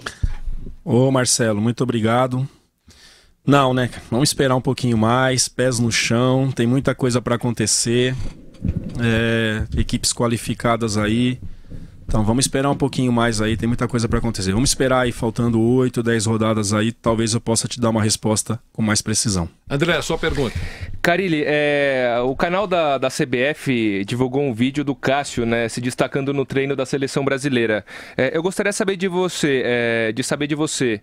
Ô Marcelo, muito obrigado. Não, né? Vamos esperar um pouquinho mais, pés no chão, tem muita coisa para acontecer. Equipes qualificadas aí. Então vamos esperar um pouquinho mais aí, tem muita coisa para acontecer. Vamos esperar aí, faltando 8, 10 rodadas aí, talvez eu possa te dar uma resposta com mais precisão. André, sua pergunta. Carille, o canal da CBF divulgou um vídeo do Cássio, né, se destacando no treino da seleção brasileira. Eu gostaria de saber de você,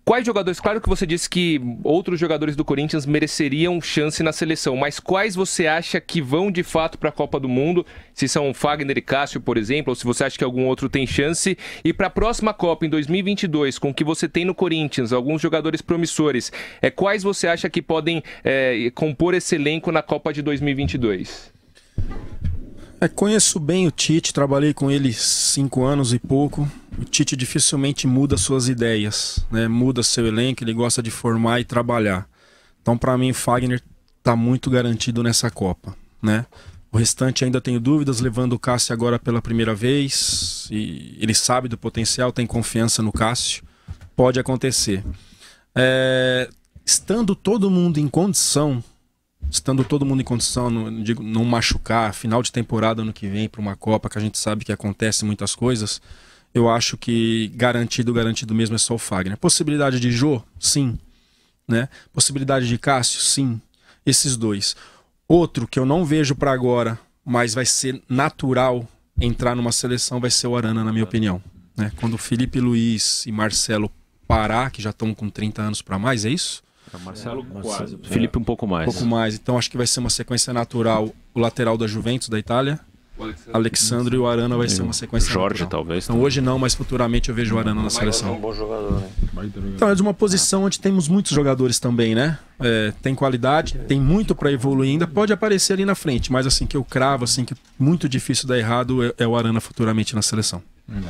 quais jogadores, claro que você disse que outros jogadores do Corinthians mereceriam chance na seleção, mas quais você acha que vão de fato para a Copa do Mundo? Se são Fagner e Cássio, por exemplo, ou se você acha que algum outro tem chance? E para a próxima Copa, em 2022, com o que você tem no Corinthians, alguns jogadores promissores, quais você acha que podem compor esse elenco na Copa de 2022? Conheço bem o Tite, trabalhei com ele 5 anos e pouco. O Tite dificilmente muda suas ideias, né? Muda seu elenco, ele gosta de formar e trabalhar. Então, para mim, o Fagner está muito garantido nessa Copa, né? O restante ainda tenho dúvidas, levando o Cássio agora pela primeira vez. E ele sabe do potencial, tem confiança no Cássio. Pode acontecer. Estando todo mundo em condição, não machucar, final de temporada ano que vem para uma Copa, que a gente sabe que acontece muitas coisas, eu acho que garantido mesmo é só o Fagner. Possibilidade de Jô? Sim. Né? Possibilidade de Cássio? Sim. Esses dois. Outro que eu não vejo para agora, mas vai ser natural entrar numa seleção, vai ser o Arana, na minha opinião. Né? Quando o Felipe Luiz e Marcelo parar, que já estão com 30 anos para mais, é isso? Marcelo quase. Felipe um pouco mais. Um pouco mais. Então acho que vai ser uma sequência natural. O lateral da Juventus, da Itália, Alexandre, e o Arana vai ser uma sequência Jorge, natural. talvez. Então hoje não, mas futuramente eu vejo o Arana na seleção. É um bom jogador, né? Então é de uma posição onde temos muitos jogadores também, né? Tem qualidade, tem muito para evoluir ainda. Pode aparecer ali na frente, mas assim que eu cravo, assim que muito difícil dar errado, é o Arana futuramente na seleção.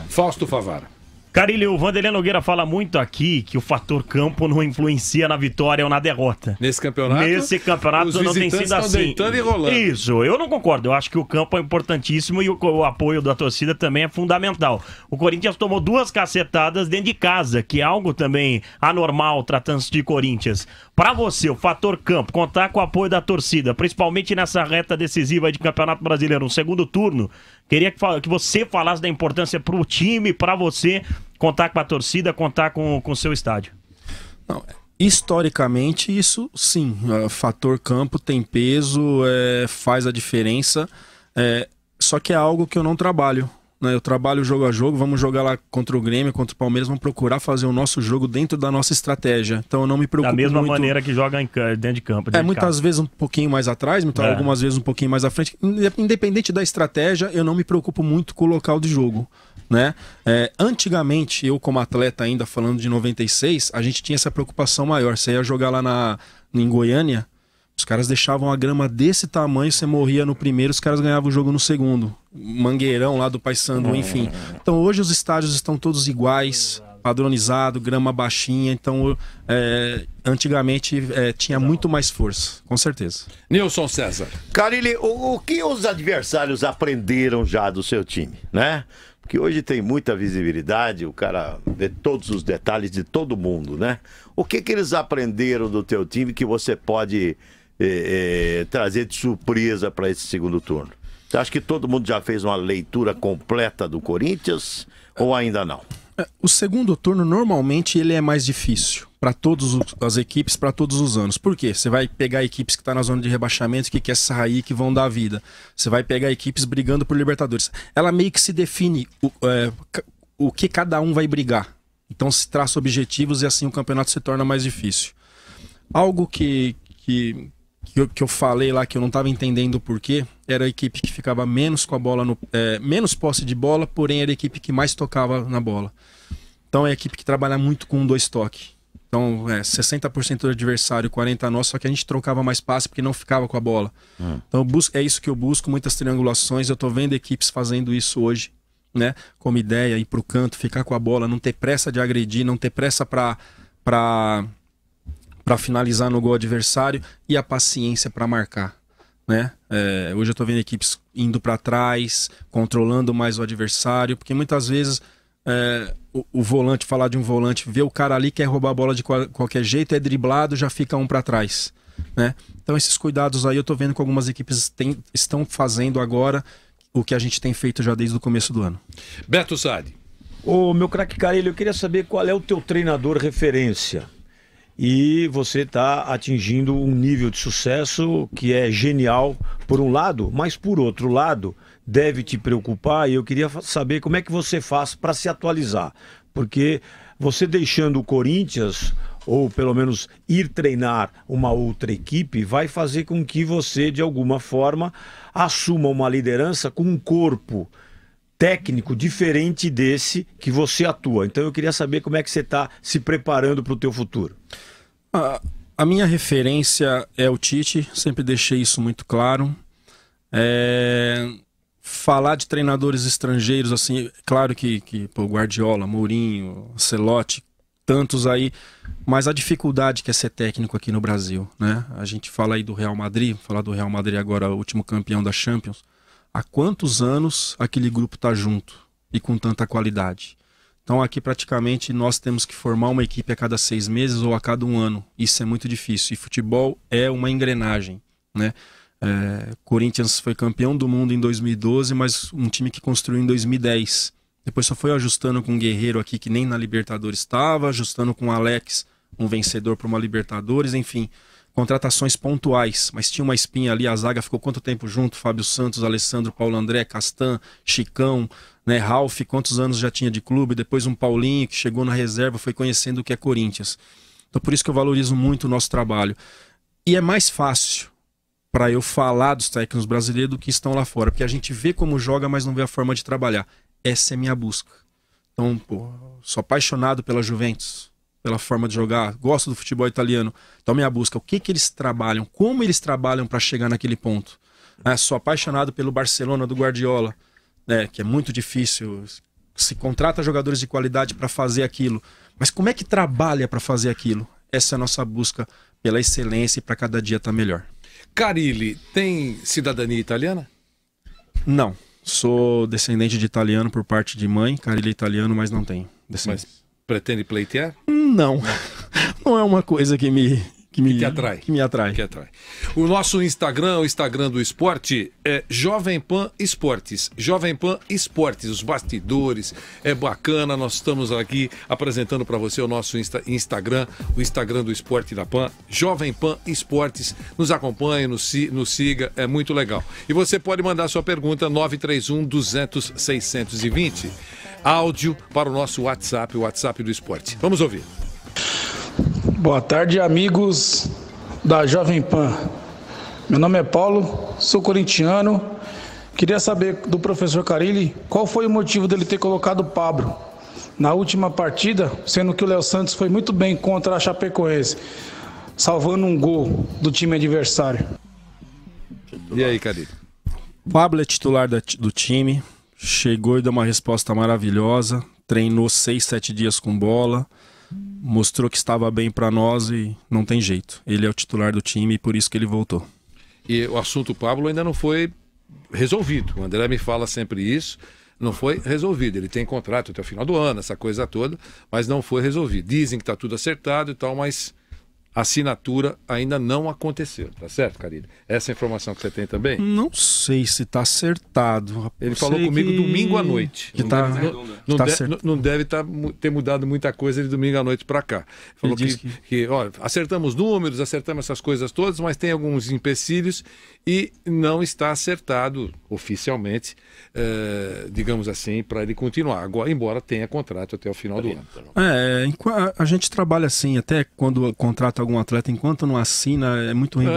Fausto Favara. Carilli, o Vanderlei Nogueira fala muito aqui que o fator campo não influencia na vitória ou na derrota. Nesse campeonato não tem sido assim. Deitando e rolando. Isso, eu não concordo. Eu acho que o campo é importantíssimo e o apoio da torcida também é fundamental. O Corinthians tomou 2 cacetadas dentro de casa, que é algo também anormal tratando-se de Corinthians. Para você, o fator campo, contar com o apoio da torcida, principalmente nessa reta decisiva de Campeonato Brasileiro, no segundo turno, queria que você falasse da importância para o time, para você contar com a torcida, contar com o seu estádio. Não, historicamente, isso sim, fator campo tem peso, faz a diferença, só que é algo que eu não trabalho. Né? Eu trabalho jogo a jogo, vamos jogar lá contra o Grêmio, contra o Palmeiras, vamos procurar fazer o nosso jogo dentro da nossa estratégia. Então eu não me preocupo muito... Da mesma maneira que joga dentro de campo. Muitas vezes um pouquinho mais atrás, algumas vezes um pouquinho mais à frente. Independente da estratégia, eu não me preocupo muito com o local de jogo. Né? Antigamente, eu como atleta ainda, falando de 96, a gente tinha essa preocupação maior. Você ia jogar lá em Goiânia, os caras deixavam a grama desse tamanho, você morria no primeiro, os caras ganhavam o jogo no segundo. Mangueirão lá do Paysandu, enfim. Então hoje os estádios estão todos iguais, padronizado, grama baixinha, então antigamente tinha muito mais força, com certeza. Nilson César. Carilli, o que os adversários aprenderam já do seu time, né? Porque hoje tem muita visibilidade, o cara vê todos os detalhes de todo mundo, né? O que eles aprenderam do teu time que você pode trazer de surpresa para esse segundo turno? Você acha que todo mundo já fez uma leitura completa do Corinthians ou ainda não? O segundo turno, normalmente, ele é mais difícil para todas as equipes, para todos os anos. Por quê? Você vai pegar equipes que estão na zona de rebaixamento, que quer sair, que vão dar vida. Você vai pegar equipes brigando por Libertadores. Ela meio que se define o que cada um vai brigar. Então se traça objetivos e assim o campeonato se torna mais difícil. Algo que eu falei lá que eu não estava entendendo o porquê, era a equipe que ficava menos com a bola, menos posse de bola, porém era a equipe que mais tocava na bola. Então é a equipe que trabalha muito com 2 toques. Então 60% do adversário, 40% nosso, só que a gente trocava mais passe porque não ficava com a bola. Então é isso que eu busco, muitas triangulações, eu estou vendo equipes fazendo isso hoje, né? Como ideia, ir para o canto, ficar com a bola, não ter pressa de agredir, não ter pressa para finalizar no gol adversário e a paciência para marcar, né? Hoje eu estou vendo equipes indo para trás, controlando mais o adversário, porque muitas vezes o volante, falar de um volante, vê o cara ali, quer roubar a bola de qualquer jeito, é driblado, já fica um para trás, né? Então esses cuidados aí eu estou vendo que algumas equipes estão fazendo agora o que a gente tem feito já desde o começo do ano. Beto Sadi. Ô, meu craque Carilli, eu queria saber qual é o teu treinador referência. E você está atingindo um nível de sucesso que é genial por um lado, mas por outro lado deve te preocupar, e eu queria saber como é que você faz para se atualizar. Porque você deixando o Corinthians, ou pelo menos ir treinar uma outra equipe, vai fazer com que você, de alguma forma, assuma uma liderança com um corpo técnico diferente desse que você atua. Então eu queria saber como é que você está se preparando para o teu futuro. A minha referência é o Tite, sempre deixei isso muito claro. Falar de treinadores estrangeiros, assim, claro que Guardiola, Mourinho, Ancelotti, tantos aí, mas a dificuldade que é ser técnico aqui no Brasil, né? A gente fala aí do Real Madrid, falar do Real Madrid agora, o último campeão da Champions. Há quantos anos aquele grupo está junto e com tanta qualidade? Então aqui praticamente nós temos que formar uma equipe a cada 6 meses ou a cada 1 ano. Isso é muito difícil. E futebol é uma engrenagem, né? Corinthians foi campeão do mundo em 2012, mas um time que construiu em 2010. Depois só foi ajustando com um Guerreiro aqui que nem na Libertadores estava, ajustando com o Alex, um vencedor para uma Libertadores, enfim. Contratações pontuais, mas tinha uma espinha ali, a zaga ficou quanto tempo junto? Fábio Santos, Alessandro, Paulo André, Castan, Chicão, né, Ralf, quantos anos já tinha de clube? Depois um Paulinho que chegou na reserva, foi conhecendo o que é Corinthians. Então por isso que eu valorizo muito o nosso trabalho. E é mais fácil para eu falar dos técnicos brasileiros do que estão lá fora, porque a gente vê como joga, mas não vê a forma de trabalhar. Essa é a minha busca. Então, sou apaixonado pela Juventus, pela forma de jogar, gosto do futebol italiano. Então minha busca, o que eles trabalham, como eles trabalham para chegar naquele ponto. Sou apaixonado pelo Barcelona do Guardiola, que é muito difícil, se contrata jogadores de qualidade para fazer aquilo, mas como é que trabalha para fazer aquilo? Essa é a nossa busca pela excelência e para cada dia estar melhor. Carille tem cidadania italiana? Não. Sou descendente de italiano por parte de mãe. Carille é italiano, mas não tenho descendência. Mas pretende pleitear? Não. Não é uma coisa que me atrai. Que me atrai. Que atrai. O nosso Instagram, o Instagram do esporte, é Jovem Pan Esportes. Jovem Pan Esportes, os bastidores, é bacana. Nós estamos aqui apresentando para você o nosso Instagram, o Instagram do Esporte da Pan, Jovem Pan Esportes. Nos acompanhe, nos siga, é muito legal. E você pode mandar sua pergunta 931-200-620. Áudio para o nosso WhatsApp, o WhatsApp do esporte. Vamos ouvir. Boa tarde, amigos da Jovem Pan. Meu nome é Paulo, sou corintiano. Queria saber do professor Carille qual foi o motivo dele ter colocado o Pablo na última partida, sendo que o Léo Santos foi muito bem contra a Chapecoense, salvando um gol do time adversário. E aí, Carille? Pablo é titular do time, chegou e deu uma resposta maravilhosa, treinou 6, 7 dias com bola, mostrou que estava bem para nós e não tem jeito. Ele é o titular do time e por isso que ele voltou. E o assunto Pablo ainda não foi resolvido. O André me fala sempre isso. Não foi resolvido. Ele tem contrato até o final do ano, essa coisa toda, mas não foi resolvido. Dizem que está tudo acertado e tal, mas a assinatura ainda não aconteceu. Tá certo, Carille? Essa é a informação que você tem também? Não sei se está acertado. Ele falou comigo domingo à noite. Não deve ter mudado muita coisa de domingo à noite para cá. Falou que olha, acertamos números, acertamos essas coisas todas, mas tem alguns empecilhos e não está acertado oficialmente, digamos assim, para ele continuar. Agora, embora tenha contrato até o final do ano. A gente trabalha assim, até quando contrata algum atleta, enquanto não assina, é muito ruim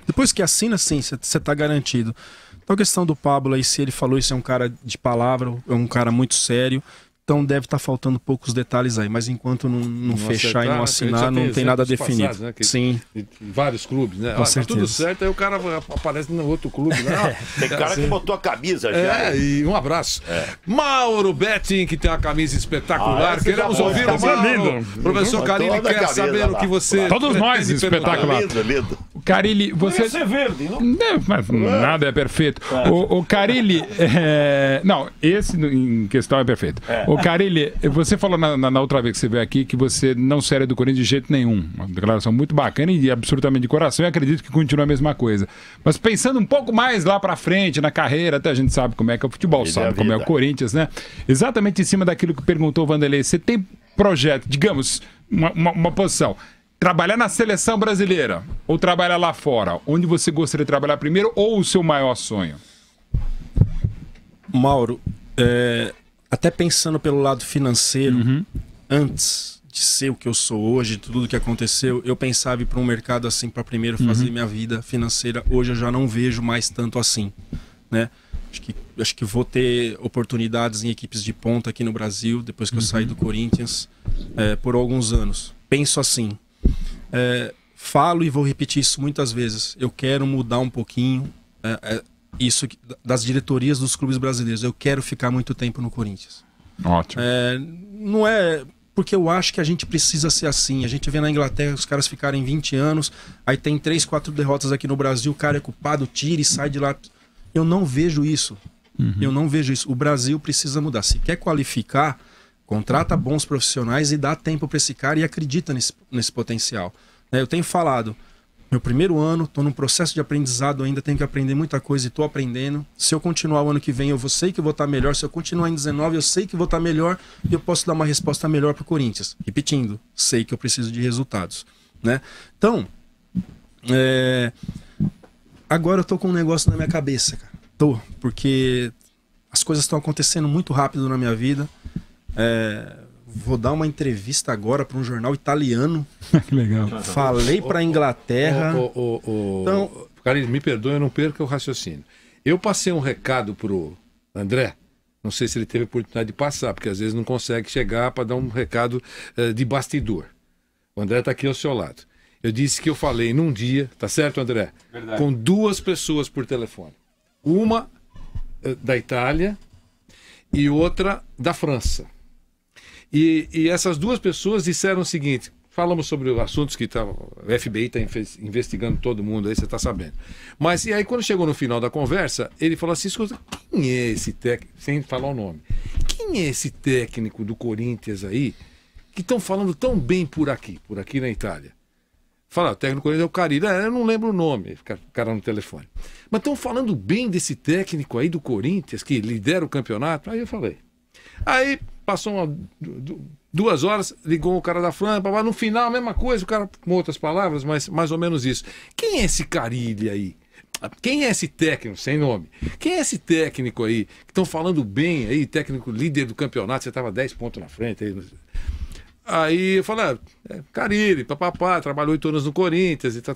Depois que assina, sim, você está garantido. Então a questão do Pablo aí, se ele falou isso, é um cara de palavra, é um cara muito sério. Então deve estar faltando poucos detalhes aí, mas enquanto não fechar e não assinar, não tem nada definido. Passados, né? Sim. Vários clubes, né? Com certeza. Tá tudo certo, aí o cara aparece no outro clube. Né? Tem cara que botou a camisa já. E um abraço. Mauro Betting, que tem uma camisa espetacular. Queremos ouvir o Mauro. Professor Carille quer saber o que você... Todos nós, espetacular. Carille, você... Ia ser verde, não? Mas nada é perfeito. O Carille... Não, esse em questão é perfeito. O Carille, você falou na outra vez que você veio aqui que você não seria do Corinthians de jeito nenhum. Uma declaração muito bacana e absolutamente de coração, e acredito que continua a mesma coisa. Mas pensando um pouco mais lá pra frente, na carreira, até a gente sabe como é que é o futebol, sabe como é o Corinthians, né? Exatamente em cima daquilo que perguntou o Vanderlei, você tem projeto, digamos, uma posição, trabalhar na seleção brasileira ou trabalhar lá fora? Onde você gostaria de trabalhar primeiro ou o seu maior sonho? Mauro, até pensando pelo lado financeiro, antes de ser o que eu sou hoje, tudo que aconteceu, eu pensava em ir para um mercado assim para primeiro fazer minha vida financeira. Hoje eu já não vejo mais tanto assim, né? Acho que vou ter oportunidades em equipes de ponta aqui no Brasil, depois que eu saí do Corinthians, por alguns anos. Penso assim, falo e vou repetir isso muitas vezes. Eu quero mudar um pouquinho isso das diretorias dos clubes brasileiros. Eu quero ficar muito tempo no Corinthians. Ótimo. Não é porque eu acho que a gente precisa ser assim. A gente vê na Inglaterra os caras ficarem 20 anos, aí tem 3, 4 derrotas aqui no Brasil, o cara é culpado, tira e sai de lá. Eu não vejo isso. Eu não vejo isso. O Brasil precisa mudar. Se quer qualificar, contrata bons profissionais e dá tempo para esse cara e acredita nesse potencial. Eu tenho falado, meu primeiro ano, estou num processo de aprendizado ainda, tenho que aprender muita coisa e estou aprendendo. Se eu continuar o ano que vem, eu sei que vou estar melhor. Se eu continuar em 19, eu sei que vou estar melhor e eu posso dar uma resposta melhor para o Corinthians. Repetindo, sei que eu preciso de resultados, né? Então, agora eu estou com um negócio na minha cabeça, cara. Porque as coisas estão acontecendo muito rápido na minha vida. Vou dar uma entrevista agora para um jornal italiano. Que legal. Falei para a Inglaterra. Então, Carille, me perdoe, eu não perco o raciocínio. Eu passei um recado pro André. Não sei se ele teve a oportunidade de passar, porque às vezes não consegue chegar para dar um recado de bastidor. O André está aqui ao seu lado. Eu disse que eu falei num dia, tá certo, André? Verdade. Com 2 pessoas por telefone. Uma da Itália e outra da França. E essas duas pessoas disseram o seguinte: falamos sobre assuntos que o FBI está investigando todo mundo, aí você está sabendo. Mas e aí quando chegou no final da conversa, ele falou assim: escuta, quem é esse técnico, sem falar o nome, quem é esse técnico do Corinthians aí que estão falando tão bem por aqui na Itália? Fala, o técnico do Corinthians é o Carille. Eu não lembro o nome, o cara no telefone. Mas estão falando bem desse técnico aí do Corinthians, que lidera o campeonato. Aí eu falei. Aí passou 2 horas, ligou o cara da França, no final a mesma coisa, o cara com outras palavras, mas mais ou menos isso. Quem é esse Carille aí? Quem é esse técnico, sem nome? Quem é esse técnico aí, que estão falando bem aí, técnico líder do campeonato, você estava 10 pontos na frente aí. Aí eu falei, Carille, papapá, trabalhou 8 anos no Corinthians e tá.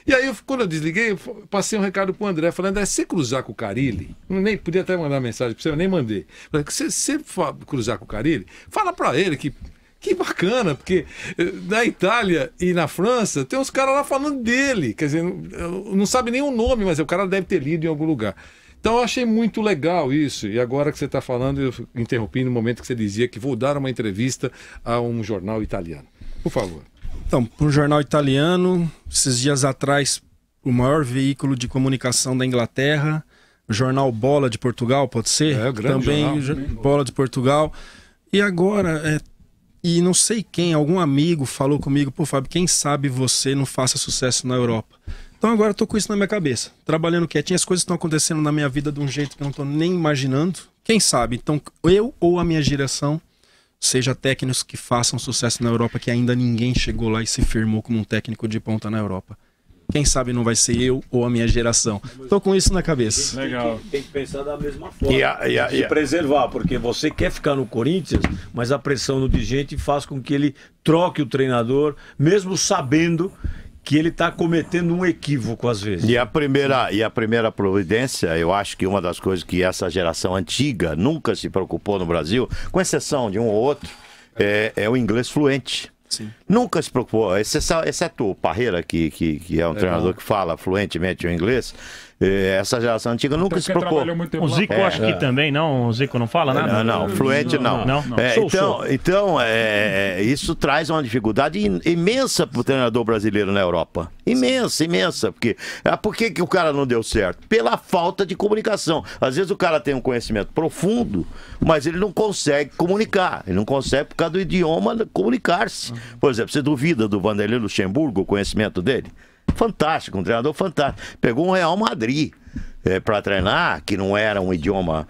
E aí, quando eu desliguei, eu passei um recado pro André, falando: André, se você cruzar com o Carille, nem podia até mandar mensagem pra você, eu nem mandei. Falei, se você cruzar com o Carille, fala pra ele que bacana, porque na Itália e na França tem uns caras lá falando dele, quer dizer, não sabe nem o nome, mas o cara deve ter lido em algum lugar. Então eu achei muito legal isso. E agora que você está falando, eu interrompi no momento que você dizia que vou dar uma entrevista a um jornal italiano. Por favor. Então, para um jornal italiano, esses dias atrás, o maior veículo de comunicação da Inglaterra, o jornal Bola de Portugal, pode ser? É, o grande também jornal. Bola de Portugal. E agora, e não sei quem, algum amigo falou comigo: pô, Fábio, quem sabe você não faça sucesso na Europa? Então agora eu tô com isso na minha cabeça, trabalhando quietinho, as coisas estão acontecendo na minha vida de um jeito que eu não tô nem imaginando. Quem sabe? Então eu ou a minha geração seja técnicos que façam sucesso na Europa, que ainda ninguém chegou lá e se firmou como um técnico de ponta na Europa. Quem sabe não vai ser eu ou a minha geração. Tô com isso na cabeça. Legal. Tem que pensar da mesma forma. E preservar, porque você quer ficar no Corinthians, mas a pressão no dirigente faz com que ele troque o treinador, mesmo sabendo que ele está cometendo um equívoco às vezes. E a primeira providência, eu acho que uma das coisas que essa geração antiga nunca se preocupou no Brasil, com exceção de um ou outro, é o inglês fluente. Sim. Nunca se preocupou, exceto o Parreira, que é um treinador que fala fluentemente o inglês. Essa geração antiga nunca se preocupou. O Zico acho que também não. O Zico não fala nada? Não, fluente não. Então, isso traz uma dificuldade imensa para o treinador brasileiro na Europa. Imensa. Porque, por que o cara não deu certo? Pela falta de comunicação. Às vezes o cara tem um conhecimento profundo, mas ele não consegue comunicar. Ele não consegue, por causa do idioma, comunicar-se. Por exemplo, você duvida do Vanderlei Luxemburgo, o conhecimento dele? Fantástico, um treinador fantástico. Pegou um Real Madrid para treinar, que não era um idioma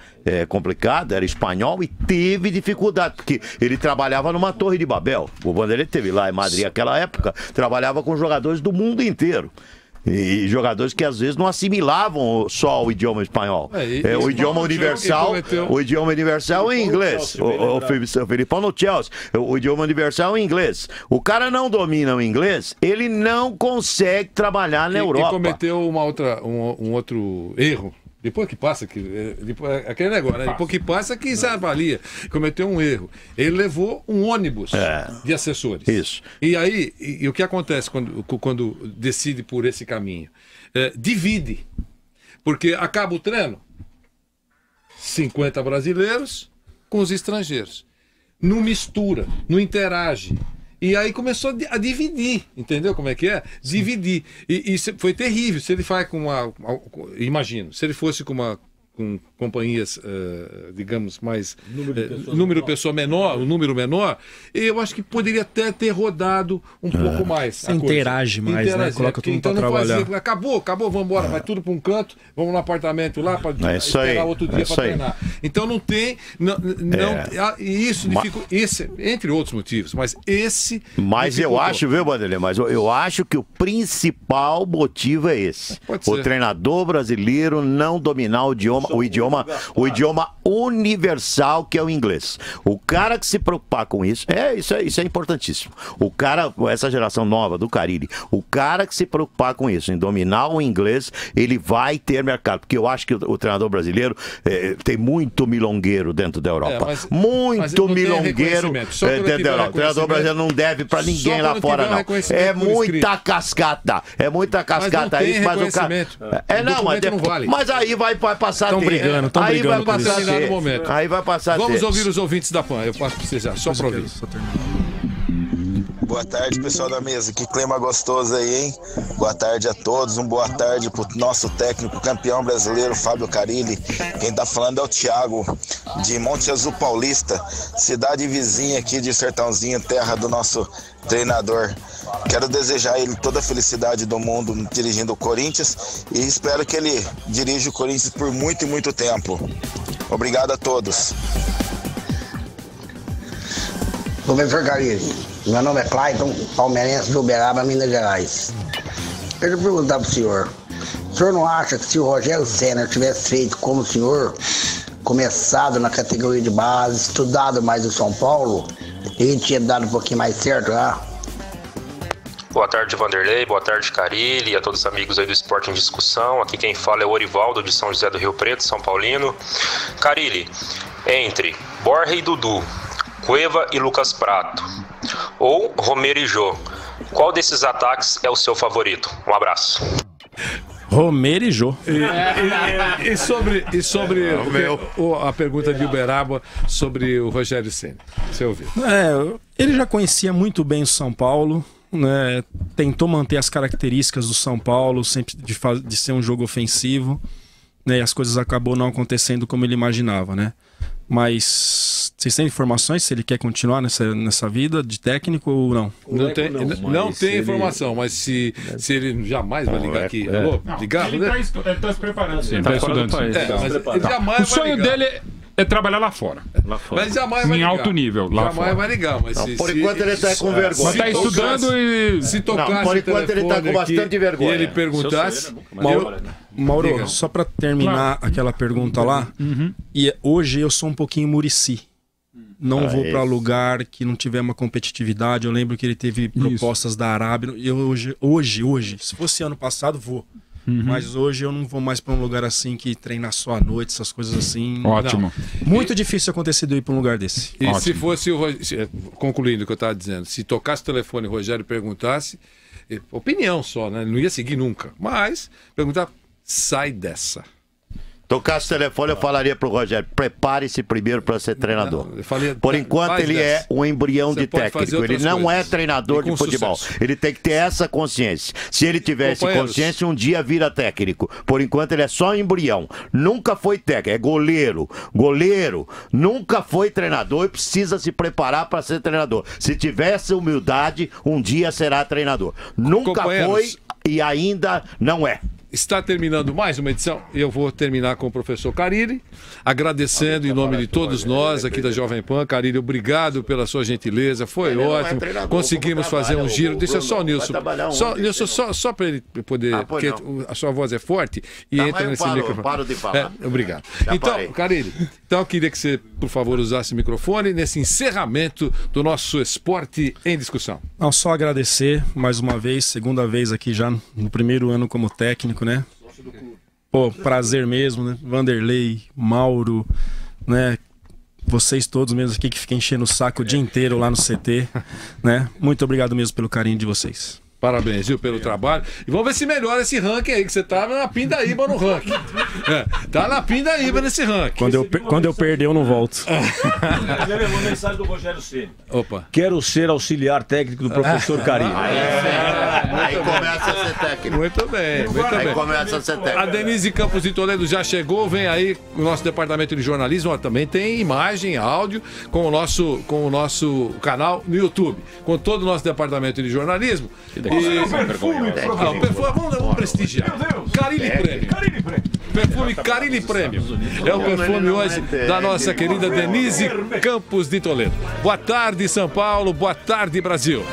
complicado, era espanhol, e teve dificuldade, porque ele trabalhava numa Torre de Babel. O Vanderlei teve lá em Madrid naquela época, trabalhava com jogadores do mundo inteiro. E jogadores que às vezes não assimilavam só o idioma espanhol. O idioma universal é em inglês. O Filipão no Chelsea, o idioma universal é em inglês. O cara não domina o inglês, ele não consegue trabalhar na Europa. E cometeu um outro erro. Depois que passa, aquele negócio, né? Depois que passa, que se avalia. Cometeu um erro. Ele levou um ônibus de assessores. Isso. E aí, o que acontece quando decide por esse caminho? Divide. Porque acaba o treino, 50 brasileiros com os estrangeiros. Não mistura, não interage. E aí começou a dividir, entendeu como é que é? Dividir. E foi terrível. Se ele faz com imagino, se ele fosse com companhias, digamos, mais número de pessoa menor, um número menor, eu acho que poderia até ter rodado um pouco mais. Interage mais, né? Coloca tudo para trabalhar. Fazia, acabou, vamos embora, vai tudo para um canto, vamos no apartamento lá para esperar outro dia para treinar. Então não tem, isso entre outros motivos, mas esse. Mas eu acho, viu, Vanderlei? Mas eu acho que o principal motivo é esse. O treinador brasileiro não dominar o idioma universal, que é o inglês. O cara que se preocupar com isso é importantíssimo. O cara, essa geração nova do Carille, o cara que se preocupar com isso, em dominar o inglês, ele vai ter mercado. Porque eu acho que o treinador brasileiro tem muito milongueiro dentro da Europa. Muito milongueiro dentro da Europa. O treinador brasileiro não deve pra ninguém lá fora, não. É muita cascata. É muita cascata isso, mas o cara. Mas aí vai passar Estão brigando, estão brigando. Vai passar a ter. Momento. Aí vai passar Vamos ter. ouvir os ouvintes da PAN. Eu passo para você já, só para ouvir. Boa tarde, pessoal da mesa. Que clima gostoso aí, hein? Boa tarde a todos. Boa tarde pro nosso técnico campeão brasileiro, Fábio Carilli. Quem tá falando é o Thiago, de Monte Azul Paulista, cidade vizinha aqui de Sertãozinho, terra do nosso treinador. Quero desejar a ele toda a felicidade do mundo dirigindo o Corinthians e espero que ele dirija o Corinthians por muito e muito tempo. Obrigado a todos. Professor Carilli, meu nome é Clayton, palmeirense de Uberaba, Minas Gerais. Eu queria perguntar para o senhor não acha que se o Rogério Ceni tivesse feito como o senhor, começado na categoria de base, estudado mais o São Paulo, ele tinha dado um pouquinho mais certo lá? Boa tarde, Vanderlei, boa tarde, Carilli, e a todos os amigos aí do Esporte em Discussão. Aqui quem fala é o Orivaldo, de São José do Rio Preto, São Paulino. Carilli, entre Borja e Dudu, Cueva e Lucas Prato, ou Romero e Jô, qual desses ataques é o seu favorito? Um abraço. Romero e Jô. E sobre a pergunta de Uberaba sobre o Rogério Ceni? Você ouviu? Ele já conhecia muito bem o São Paulo, né? Tentou manter as características do São Paulo, sempre de ser um jogo ofensivo, né? E as coisas acabou não acontecendo como ele imaginava, né? Mas vocês têm informações se ele quer continuar nessa vida de técnico ou não? Não tem informação, mas se ele jamais vai ligar aqui. Alô? Ligar? Ele está se preparando. Sim, está estudando. Ele jamais o sonho dele é trabalhar lá fora. Mas jamais vai ligar. Em alto nível, lá fora. Jamais vai ligar, mas por enquanto ele está com vergonha. Mas está estudando e... Se tocasse por enquanto ele está com bastante vergonha. E ele perguntasse... Mauro, só para terminar aquela pergunta lá, e hoje eu sou um pouquinho Muricy. Não vou para lugar que não tiver uma competitividade. Eu lembro que ele teve propostas da Arábia. Eu hoje, se fosse ano passado, vou. Mas hoje eu não vou mais para um lugar assim que treina só à noite, essas coisas assim. Ótimo. Não. Muito difícil acontecer de eu ir para um lugar desse. E se fosse concluindo o que eu estava dizendo, se tocasse o telefone e o Rogério perguntasse, opinião só, né? Ele não ia seguir nunca. Mas perguntar, sai dessa. Tocasse o telefone, eu falaria pro Rogério, prepare-se primeiro para ser treinador. Por enquanto ele é um embrião de técnico, ele não é treinador de futebol. Ele tem que ter essa consciência. Se ele tivesse consciência, um dia vira técnico. Por enquanto ele é só embrião. Nunca foi técnico, é goleiro. Goleiro nunca foi treinador e precisa se preparar para ser treinador. Se tivesse humildade, um dia será treinador. Nunca foi e ainda não é. Está terminando mais uma edição. Eu vou terminar com o professor Carilli, agradecendo em nome de todos nós aqui da Jovem Pan. Carilli, obrigado pela sua gentileza, foi ótimo. Conseguimos fazer um giro. Deixa só o Nilson. Nilson, só para ele poder. Porque a sua voz é forte e entra nesse microfone. Paro de falar. Obrigado. Então, Carilli, eu queria que você, por favor, usasse o microfone nesse encerramento do nosso Esporte em Discussão. Não, só agradecer mais uma vez, segunda vez aqui já no primeiro ano como técnico, né? Pô, prazer mesmo, né? Vanderlei, Mauro, né? Vocês todos mesmo aqui que ficam enchendo o saco o dia inteiro lá no CT, né? Muito obrigado mesmo pelo carinho de vocês. Parabéns, viu, pelo trabalho. E vamos ver se melhora esse ranking aí, que você tá na pindaíba no ranking. Tá na pindaíba nesse ranking. Quando eu perder, eu não volto. Já levou mensagem do Rogério Ceni. Opa. Quero ser auxiliar técnico do professor Carilli. Aí começa a ser técnico. Muito bem. Aí começa a ser técnico. A Denise Campos de Toledo já chegou, vem aí o nosso departamento de jornalismo, ó, também tem imagem, áudio, com o nosso canal no YouTube, com todo o nosso departamento de jornalismo. Vamos prestigiar. Carilli Prêmio. Perfume Carilli Prêmio. É o perfume hoje da nossa querida Denise Campos de Toledo. Boa tarde, São Paulo. Boa tarde, Brasil.